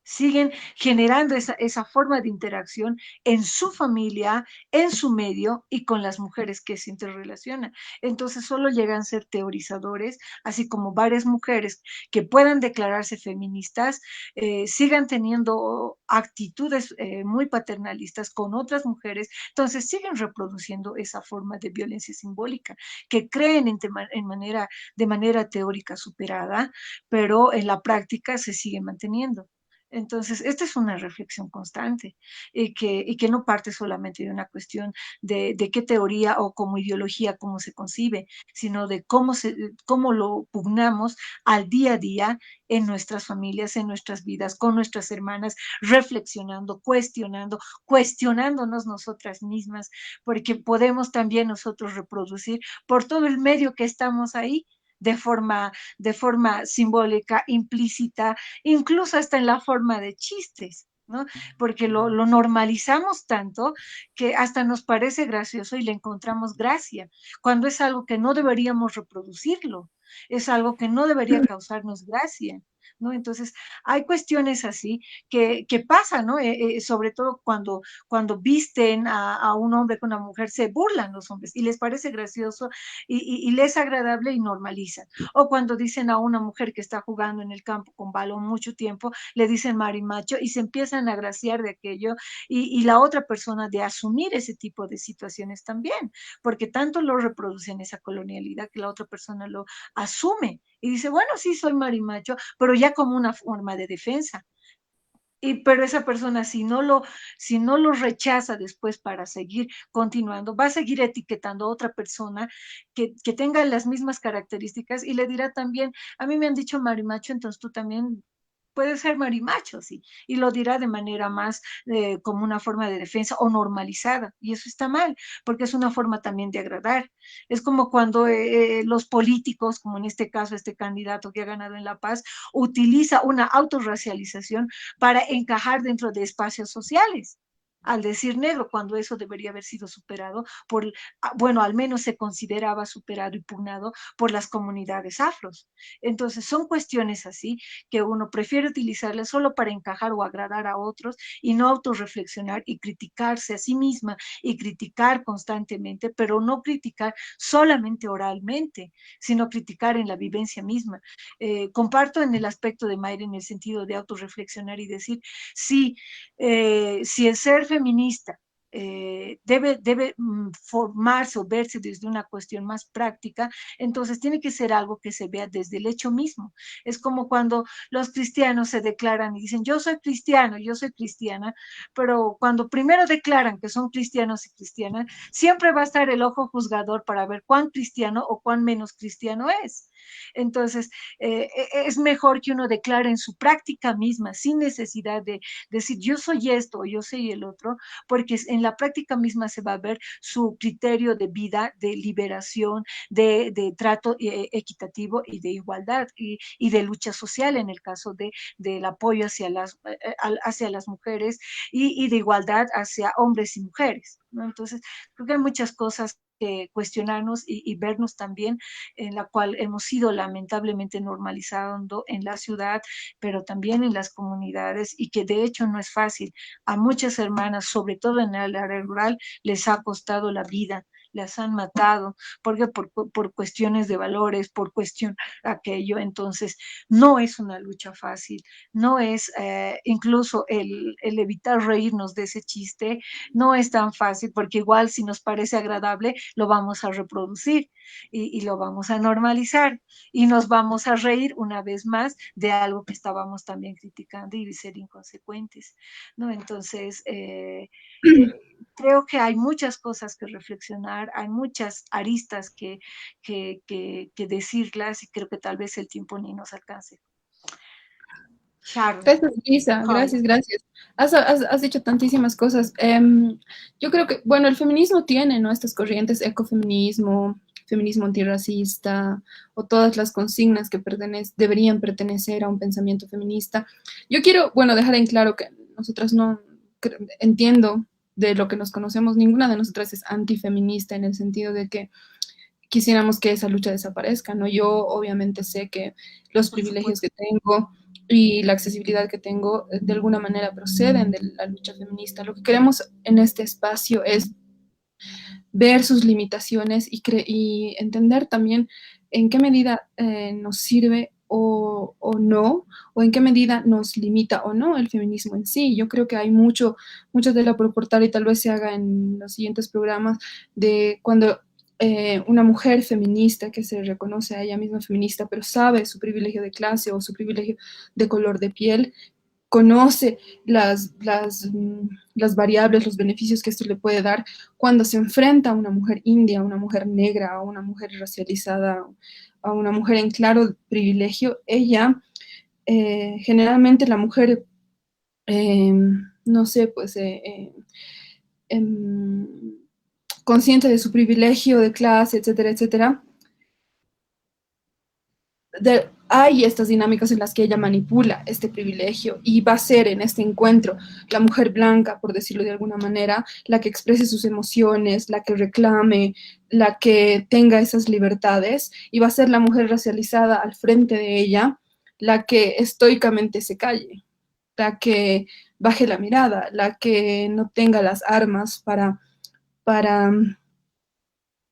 D: siguen generando esa forma de interacción en su familia, en su medio y con las mujeres que se interrelacionan. Entonces solo llegan a ser teorizadores, así como varias mujeres que puedan declararse feministas, sigan teniendo actitudes muy paternalistas con otras mujeres, entonces siguen reproduciendo esa forma de violencia simbólica que creen de manera teórica superada, pero en la práctica se sigue manteniendo. Entonces, esta es una reflexión constante y que no parte solamente de una cuestión de qué teoría o como ideología, cómo se concibe, sino de cómo lo pugnamos al día a día en nuestras familias, en nuestras vidas, con nuestras hermanas, reflexionando, cuestionándonos nosotras mismas, porque podemos también nosotros reproducir por todo el medio que estamos ahí de forma simbólica, implícita, incluso hasta en la forma de chistes, ¿no? Porque lo normalizamos tanto que hasta nos parece gracioso y le encontramos gracia, cuando es algo que no deberíamos reproducirlo. es algo que no debería causarnos gracia, ¿no? Entonces, hay cuestiones así que pasan, ¿no? Sobre todo cuando visten a un hombre con una mujer, se burlan los hombres y les parece gracioso y les es agradable y normalizan. O cuando dicen a una mujer que está jugando en el campo con balón mucho tiempo, le dicen marimacho y se empiezan a graciar de aquello y la otra persona de asumir ese tipo de situaciones también, porque tanto lo reproducen esa colonialidad que la otra persona lo asume y dice, bueno, sí, soy marimacho, pero ya como una forma de defensa. Pero esa persona, si no lo rechaza después para seguir continuando, va a seguir etiquetando a otra persona que tenga las mismas características y le dirá también, a mí me han dicho marimacho, entonces tú también puedes ser marimacho, sí, y lo dirá de manera más como una forma de defensa o normalizada, y eso está mal, porque es una forma también de agradar. Es como cuando los políticos, como en este caso este candidato que ha ganado en La Paz, utiliza una autorracialización para encajar dentro de espacios sociales. Al decir negro, cuando eso debería haber sido superado por, bueno, al menos se consideraba superado y pugnado por las comunidades afros. Entonces, son cuestiones así que uno prefiere utilizarlas solo para encajar o agradar a otros y no autorreflexionar y criticarse a sí misma y criticar constantemente, pero no criticar solamente oralmente, sino criticar en la vivencia misma. Comparto en el aspecto de Mayra en el sentido de autorreflexionar y decir, sí, si el ser feminista debe formarse o verse desde una cuestión más práctica, entonces tiene que ser algo que se vea desde el hecho mismo. Es como cuando los cristianos se declaran y dicen, yo soy cristiano, yo soy cristiana, pero cuando primero declaran que son cristianos y cristianas, siempre va a estar el ojo juzgador para ver cuán cristiano o cuán menos cristiano es. Entonces, es mejor que uno declare en su práctica misma, sin necesidad de decir yo soy esto o yo soy el otro, porque en la práctica misma se va a ver su criterio de vida, de liberación, de trato equitativo y de igualdad y de lucha social en el caso del apoyo hacia las mujeres y de igualdad hacia hombres y mujeres, ¿no? Entonces, creo que hay muchas cosas que cuestionarnos y vernos también en la cual hemos sido lamentablemente normalizando en la ciudad, pero también en las comunidades y que de hecho no es fácil. A muchas hermanas, sobre todo en el área rural, les ha costado la vida, las han matado, porque por cuestiones de valores, por cuestión aquello, entonces no es una lucha fácil, no es incluso el evitar reírnos de ese chiste, no es tan fácil, porque igual si nos parece agradable, lo vamos a reproducir y lo vamos a normalizar y nos vamos a reír una vez más de algo que estábamos también criticando y de ser inconsecuentes, ¿no? Entonces, creo que hay muchas cosas que reflexionar, hay muchas aristas que decirlas y creo que tal vez el tiempo ni nos alcance. Sharon.
A: Gracias, Lisa, gracias, gracias. Has dicho tantísimas cosas. Yo creo que, bueno, el feminismo tiene, ¿no? Estas corrientes, ecofeminismo, feminismo antirracista, o todas las consignas que deberían pertenecer a un pensamiento feminista. Yo quiero, bueno, dejar en claro que nosotras no entiendo de lo que nos conocemos, ninguna de nosotras es antifeminista en el sentido de que quisiéramos que esa lucha desaparezca, ¿no? Yo obviamente sé que los privilegios que tengo y la accesibilidad que tengo de alguna manera proceden de la lucha feminista. Lo que queremos en este espacio es ver sus limitaciones y entender también en qué medida nos sirve o no, o en qué medida nos limita o no el feminismo en sí. Yo creo que hay mucho tela por cortar y tal vez se haga en los siguientes programas de cuando una mujer feminista que se reconoce a ella misma feminista, pero sabe su privilegio de clase o su privilegio de color de piel, conoce las variables, los beneficios que esto le puede dar cuando se enfrenta a una mujer india, a una mujer negra, a una mujer racializada, a una mujer en claro privilegio. Ella, generalmente la mujer, eh, no sé, pues em, consciente de su privilegio de clase, etcétera, etcétera, hay estas dinámicas en las que ella manipula este privilegio y va a ser en este encuentro la mujer blanca, por decirlo de alguna manera, la que exprese sus emociones, la que reclame, la que tenga esas libertades y va a ser la mujer racializada al frente de ella la que estoicamente se calle, la que baje la mirada, la que no tenga las armas para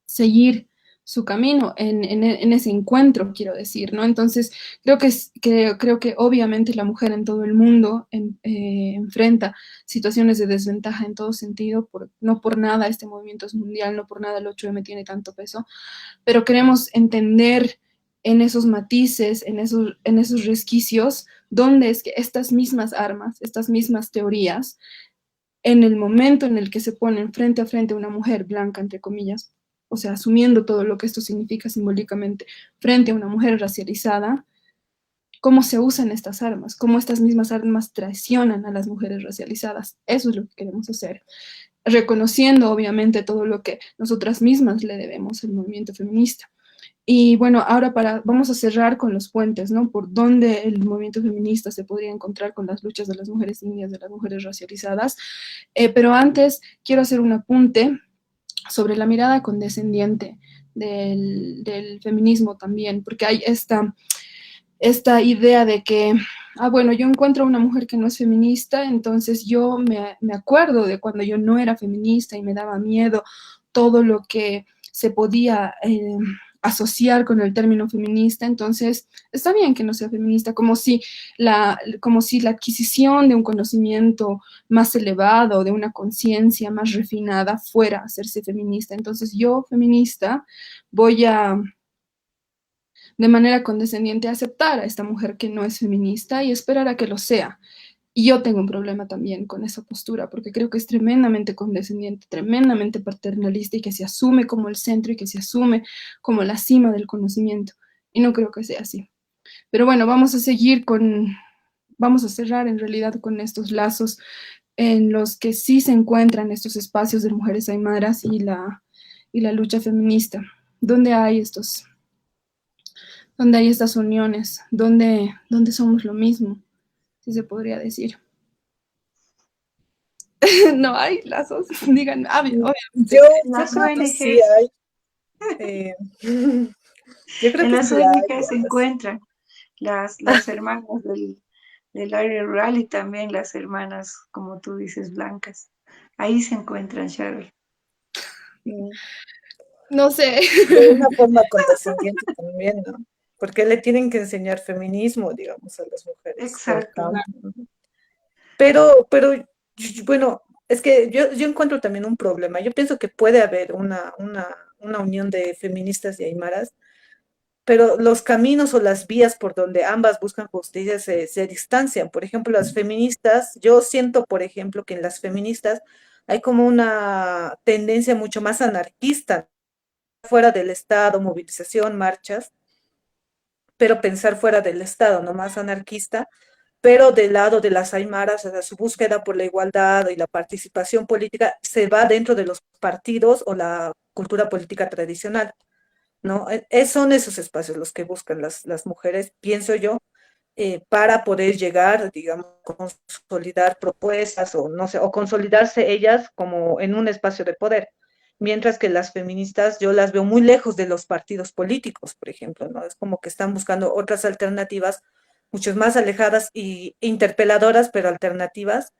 A: seguir su camino en ese encuentro, quiero decir, ¿no? Entonces, creo que obviamente la mujer en todo el mundo enfrenta situaciones de desventaja en todo sentido, no por nada este movimiento es mundial, no por nada el 8M tiene tanto peso, pero queremos entender en esos matices, en esos resquicios, dónde es que estas mismas armas, estas mismas teorías, en el momento en el que se ponen frente a frente a una mujer blanca, entre comillas, o sea, asumiendo todo lo que esto significa simbólicamente, frente a una mujer racializada, cómo se usan estas armas, cómo estas mismas armas traicionan a las mujeres racializadas. Eso es lo que queremos hacer, reconociendo obviamente todo lo que nosotras mismas le debemos al movimiento feminista. Y bueno, ahora vamos a cerrar con los puentes, ¿no? Por dónde el movimiento feminista se podría encontrar con las luchas de las mujeres indias, de las mujeres racializadas. Pero antes quiero hacer un apunte sobre la mirada condescendiente del feminismo también, porque hay esta idea de que, bueno, yo encuentro a una mujer que no es feminista, entonces yo me acuerdo de cuando yo no era feminista y me daba miedo todo lo que se podía asociar con el término feminista, entonces está bien que no sea feminista, como si la adquisición de un conocimiento más elevado, de una conciencia más refinada, fuera a hacerse feminista. Entonces yo, feminista, voy a de manera condescendiente aceptar a esta mujer que no es feminista y esperar a que lo sea. Y yo tengo un problema también con esa postura, porque creo que es tremendamente condescendiente, tremendamente paternalista y que se asume como el centro y que se asume como la cima del conocimiento. Y no creo que sea así. Pero bueno, vamos a cerrar en realidad con estos lazos en los que sí se encuentran estos espacios de mujeres aymaras y la lucha feminista, donde hay estas uniones, donde somos lo mismo, si se podría decir. No hay lazos, digan, obviamente.
C: Yo
D: Las
C: creo que sí
D: ONGs,
C: hay. eh, yo creo
D: en
C: que
D: las
C: sí hay.
D: ONGs se encuentran las hermanas del área rural y también las hermanas, como tú dices, blancas. Ahí se encuentran, Cheryl.
C: Mm,
A: No sé.
C: de una forma condescendiente también, ¿no? Porque le tienen que enseñar feminismo, digamos, a las mujeres del
D: Exacto.
C: campo, ¿no? Pero, bueno, es que yo encuentro también un problema. Yo pienso que puede haber una unión de feministas y aymaras, pero los caminos o las vías por donde ambas buscan justicia se distancian. Por ejemplo, las feministas, yo siento, por ejemplo, que en las feministas hay como una tendencia mucho más anarquista, fuera del Estado, movilización, marchas, pero pensar fuera del Estado, no más anarquista, pero del lado de las aymaras, o sea, su búsqueda por la igualdad y la participación política se va dentro de los partidos o la cultura política tradicional, ¿no? Son esos espacios los que buscan las mujeres, pienso yo, para poder llegar, digamos, consolidar propuestas o no sé, o consolidarse ellas como en un espacio de poder. Mientras que las feministas yo las veo muy lejos de los partidos políticos, por ejemplo, ¿no? Es como que están buscando otras alternativas, mucho más alejadas y interpeladoras, pero alternativas,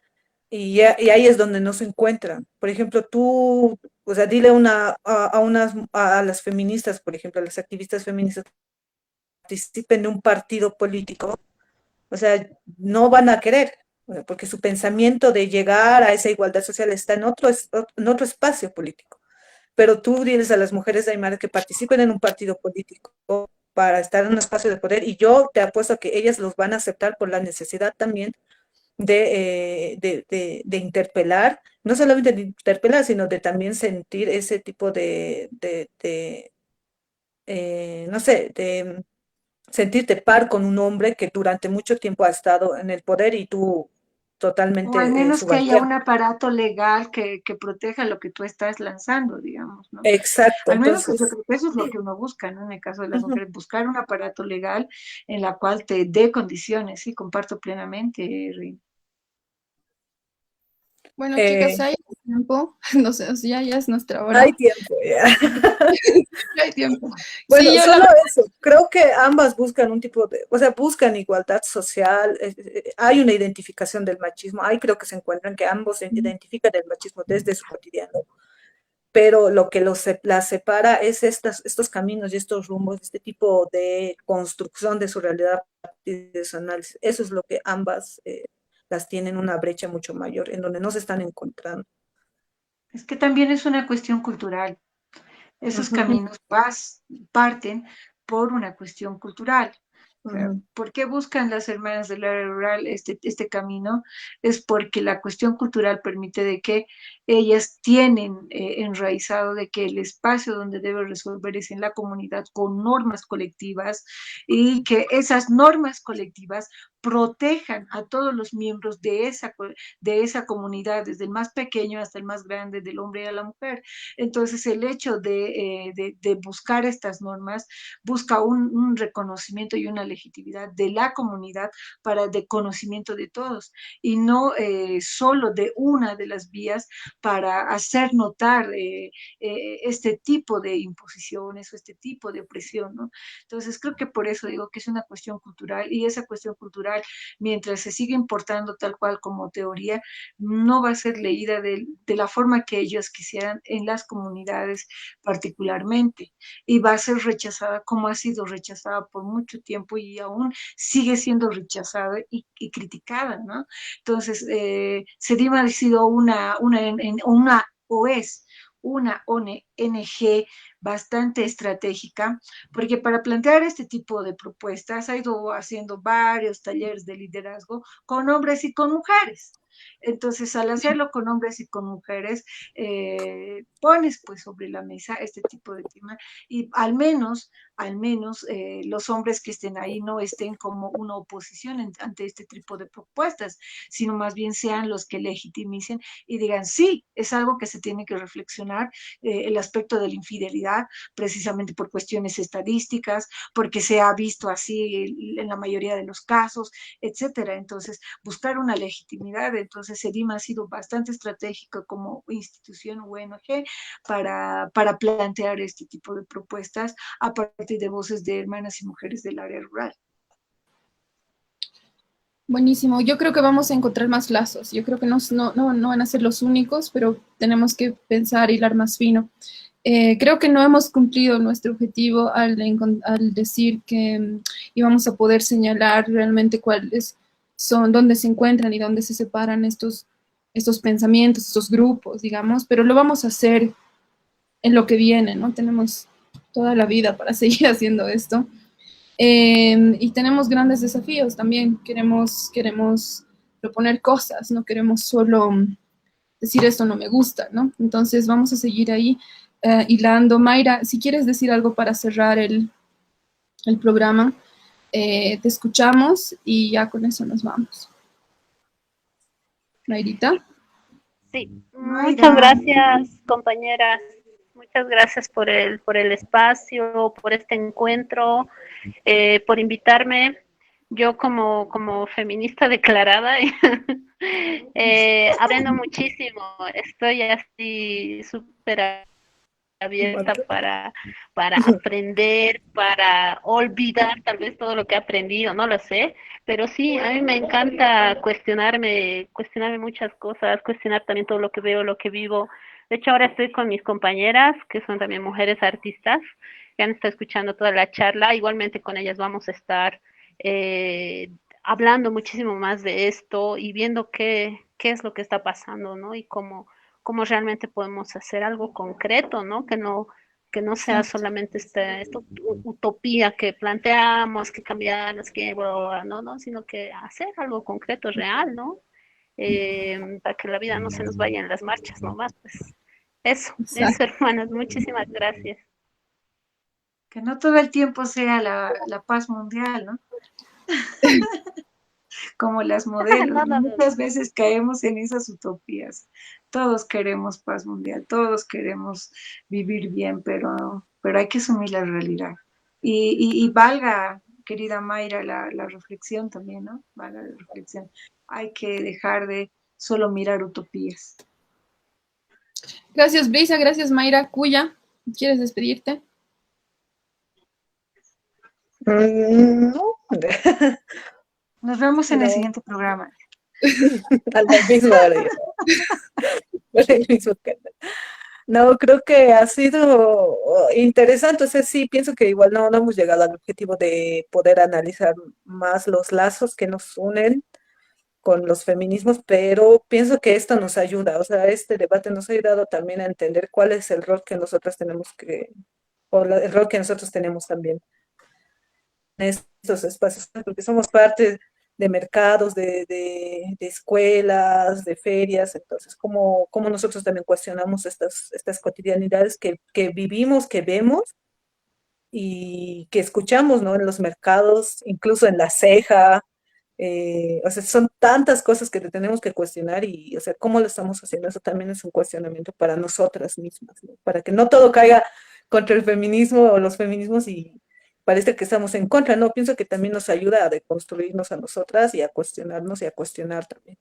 C: y ahí es donde no se encuentran. Por ejemplo, tú, o sea, dile a las feministas, por ejemplo, a las activistas feministas, participen de un partido político, o sea, no van a querer, porque su pensamiento de llegar a esa igualdad social está en otro espacio político. Pero tú dices a las mujeres aymaras que participen en un partido político para estar en un espacio de poder, y yo te apuesto a que ellas los van a aceptar por la necesidad también de interpelar, no solamente de interpelar, sino de también sentir ese tipo no sé, de sentirte par con un hombre que durante mucho tiempo ha estado en el poder y tú totalmente
D: O al menos que haya
C: subalterno.
D: un aparato legal que proteja lo que tú estás lanzando, digamos, ¿no?
C: Exacto,
D: Al menos pues yo
C: entonces,
D: creo que eso es lo que uno busca, ¿no? En el caso de las
C: ujú.
D: mujeres, buscar un aparato legal en la cual te dé condiciones, sí, comparto plenamente, Rin.
A: Bueno, chicas,
C: Eh,
A: hay tiempo, no sé, o sea, ya es nuestra
C: hay
A: hora,
C: tiempo ya.
A: hay tiempo. Sí,
C: Bueno,
A: yo la
C: solo eso. Creo que ambas buscan un tipo de, o sea, buscan igualdad social. Hay una identificación del machismo. Ahí creo que se encuentran que ambos se
A: verdad.
C: identifican el machismo desde su cotidiano. Pero lo que las separa es estos caminos y estos rumbos, este tipo de construcción de su realidad a partir de su análisis. Eso es lo que ambas las tienen una brecha mucho mayor, en donde no se están encontrando.
D: Es que también es una cuestión cultural. Esos
C: Ujú,
D: caminos parten por una cuestión cultural. O sea,
C: ujú.
D: ¿por qué buscan las hermanas del área rural este camino? Es porque la cuestión cultural permite de que ellas tienen enraizado de que el espacio donde debe resolver es en la comunidad con normas colectivas y que esas normas colectivas protejan a todos los miembros de esa comunidad, desde el más pequeño hasta el más grande, del hombre y a la mujer. Entonces, el hecho de buscar estas normas busca un reconocimiento y una legitimidad de la comunidad para de conocimiento de todos y no solo de una de las vías para hacer notar este tipo de imposiciones o este tipo de opresión, ¿no? Entonces, creo que por eso digo que es una cuestión cultural y esa cuestión cultural, mientras se sigue importando tal cual como teoría, no va a ser leída de la forma que ellos quisieran en las comunidades particularmente y va a ser rechazada como ha sido rechazada por mucho tiempo y aún sigue siendo rechazada y criticada, ¿no? Entonces, SEDIMA ha sido una o es una ONG bastante estratégica, porque para plantear este tipo de propuestas ha ido haciendo varios talleres de liderazgo con hombres y con mujeres. Entonces, al hacerlo con hombres y con mujeres, pones pues sobre la mesa este tipo de tema y al menos los hombres que estén ahí no estén como una oposición ante este tipo de propuestas, sino más bien sean los que legitimicen y digan, sí, es algo que se tiene que reflexionar, el aspecto de la infidelidad, precisamente por cuestiones estadísticas, porque se ha visto así en la mayoría de los casos, etcétera. Entonces, buscar una legitimidad. Entonces, SEDIMA ha sido bastante estratégico como institución o ONG para plantear este tipo de propuestas a partir de voces de hermanas y mujeres del área rural.
A: Buenísimo. Yo creo que vamos a encontrar más lazos. Yo creo que no van a ser los únicos, pero tenemos que pensar y hilar más fino. Creo que no hemos cumplido nuestro objetivo al decir que íbamos a poder señalar realmente cuáles son, dónde se encuentran y dónde se separan estos pensamientos, estos grupos, digamos, pero lo vamos a hacer en lo que viene, ¿no? Tenemos toda la vida para seguir haciendo esto. Y tenemos grandes desafíos también. Queremos proponer cosas, no queremos solo decir esto no me gusta, ¿no? Entonces vamos a seguir ahí hilando. Mayra, si quieres decir algo para cerrar el programa, te escuchamos y ya con eso nos vamos. Mayrita.
B: Sí,
D: Mayra,
B: muchas gracias, compañeras. Muchas gracias por el espacio, por este encuentro, por invitarme. Yo como feminista declarada, aprendo muchísimo. Estoy así súper abierta para aprender, para olvidar tal vez todo lo que he aprendido, no lo sé, pero sí, a mí me encanta cuestionarme muchas cosas, cuestionar también todo lo que veo, lo que vivo. De hecho, ahora estoy con mis compañeras, que son también mujeres artistas, que han estado escuchando toda la charla. Igualmente con ellas vamos a estar eh, hablando muchísimo más de esto y viendo qué es lo que está pasando, ¿no? Y cómo realmente podemos hacer algo concreto, ¿no? Que no sea
A: Exacto.
B: solamente esta utopía que planteamos, que cambiarnos, que no, no, sino que hacer algo concreto, real, ¿no? Para que la vida no se nos vaya en las marchas nomás, pues eso,
A: Exacto.
B: hermanas, muchísimas gracias.
D: que no todo el tiempo sea la paz mundial, ¿no? como las modelos.
B: No, no, no.
D: Muchas veces caemos en esas utopías. Todos queremos paz mundial, todos queremos vivir bien, pero hay que asumir la realidad. Y valga, querida Mayra, la reflexión también, ¿no? Valga la reflexión. Hay que dejar de solo mirar utopías.
A: Gracias, Brisa, gracias, Mayra. Cuya, ¿quieres despedirte?
C: No,
D: Nos vemos en el
C: no,
D: siguiente programa.
C: a la misma hora ya, por el mismo canal. No, creo que ha sido interesante. O sea, sí, pienso que igual no hemos llegado al objetivo de poder analizar más los lazos que nos unen con los feminismos, pero pienso que esto nos ayuda. O sea, este debate nos ha ayudado también a entender cuál es el rol que nosotros tenemos el rol que nosotros tenemos también en estos espacios, porque somos parte de mercados, de escuelas, de ferias. Entonces, cómo nosotros también cuestionamos estas cotidianidades que vivimos, que vemos y que escuchamos, ¿no? En los mercados, incluso en la ceja. O sea, son tantas cosas que tenemos que cuestionar y, o sea, ¿cómo lo estamos haciendo? Eso también es un cuestionamiento para nosotras mismas, ¿no? Para que no todo caiga contra el feminismo o los feminismos y parece que estamos en contra, ¿no? Pienso que también nos ayuda a deconstruirnos a nosotras y a cuestionarnos y a cuestionar también.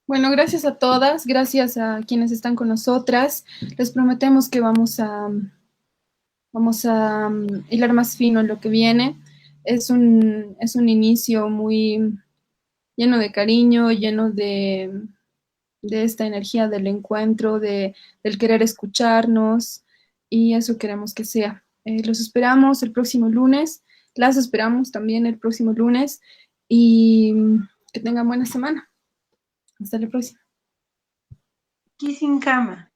A: Bueno, gracias a todas, gracias a quienes están con nosotras. Les prometemos que vamos a hilar más fino en lo que viene. Es un inicio muy lleno de cariño, lleno de esta energía del encuentro, del querer escucharnos, y eso queremos que sea. Los esperamos el próximo lunes, las esperamos también el próximo lunes, y que tengan buena semana. Hasta la próxima.
D: Aquí sin cama.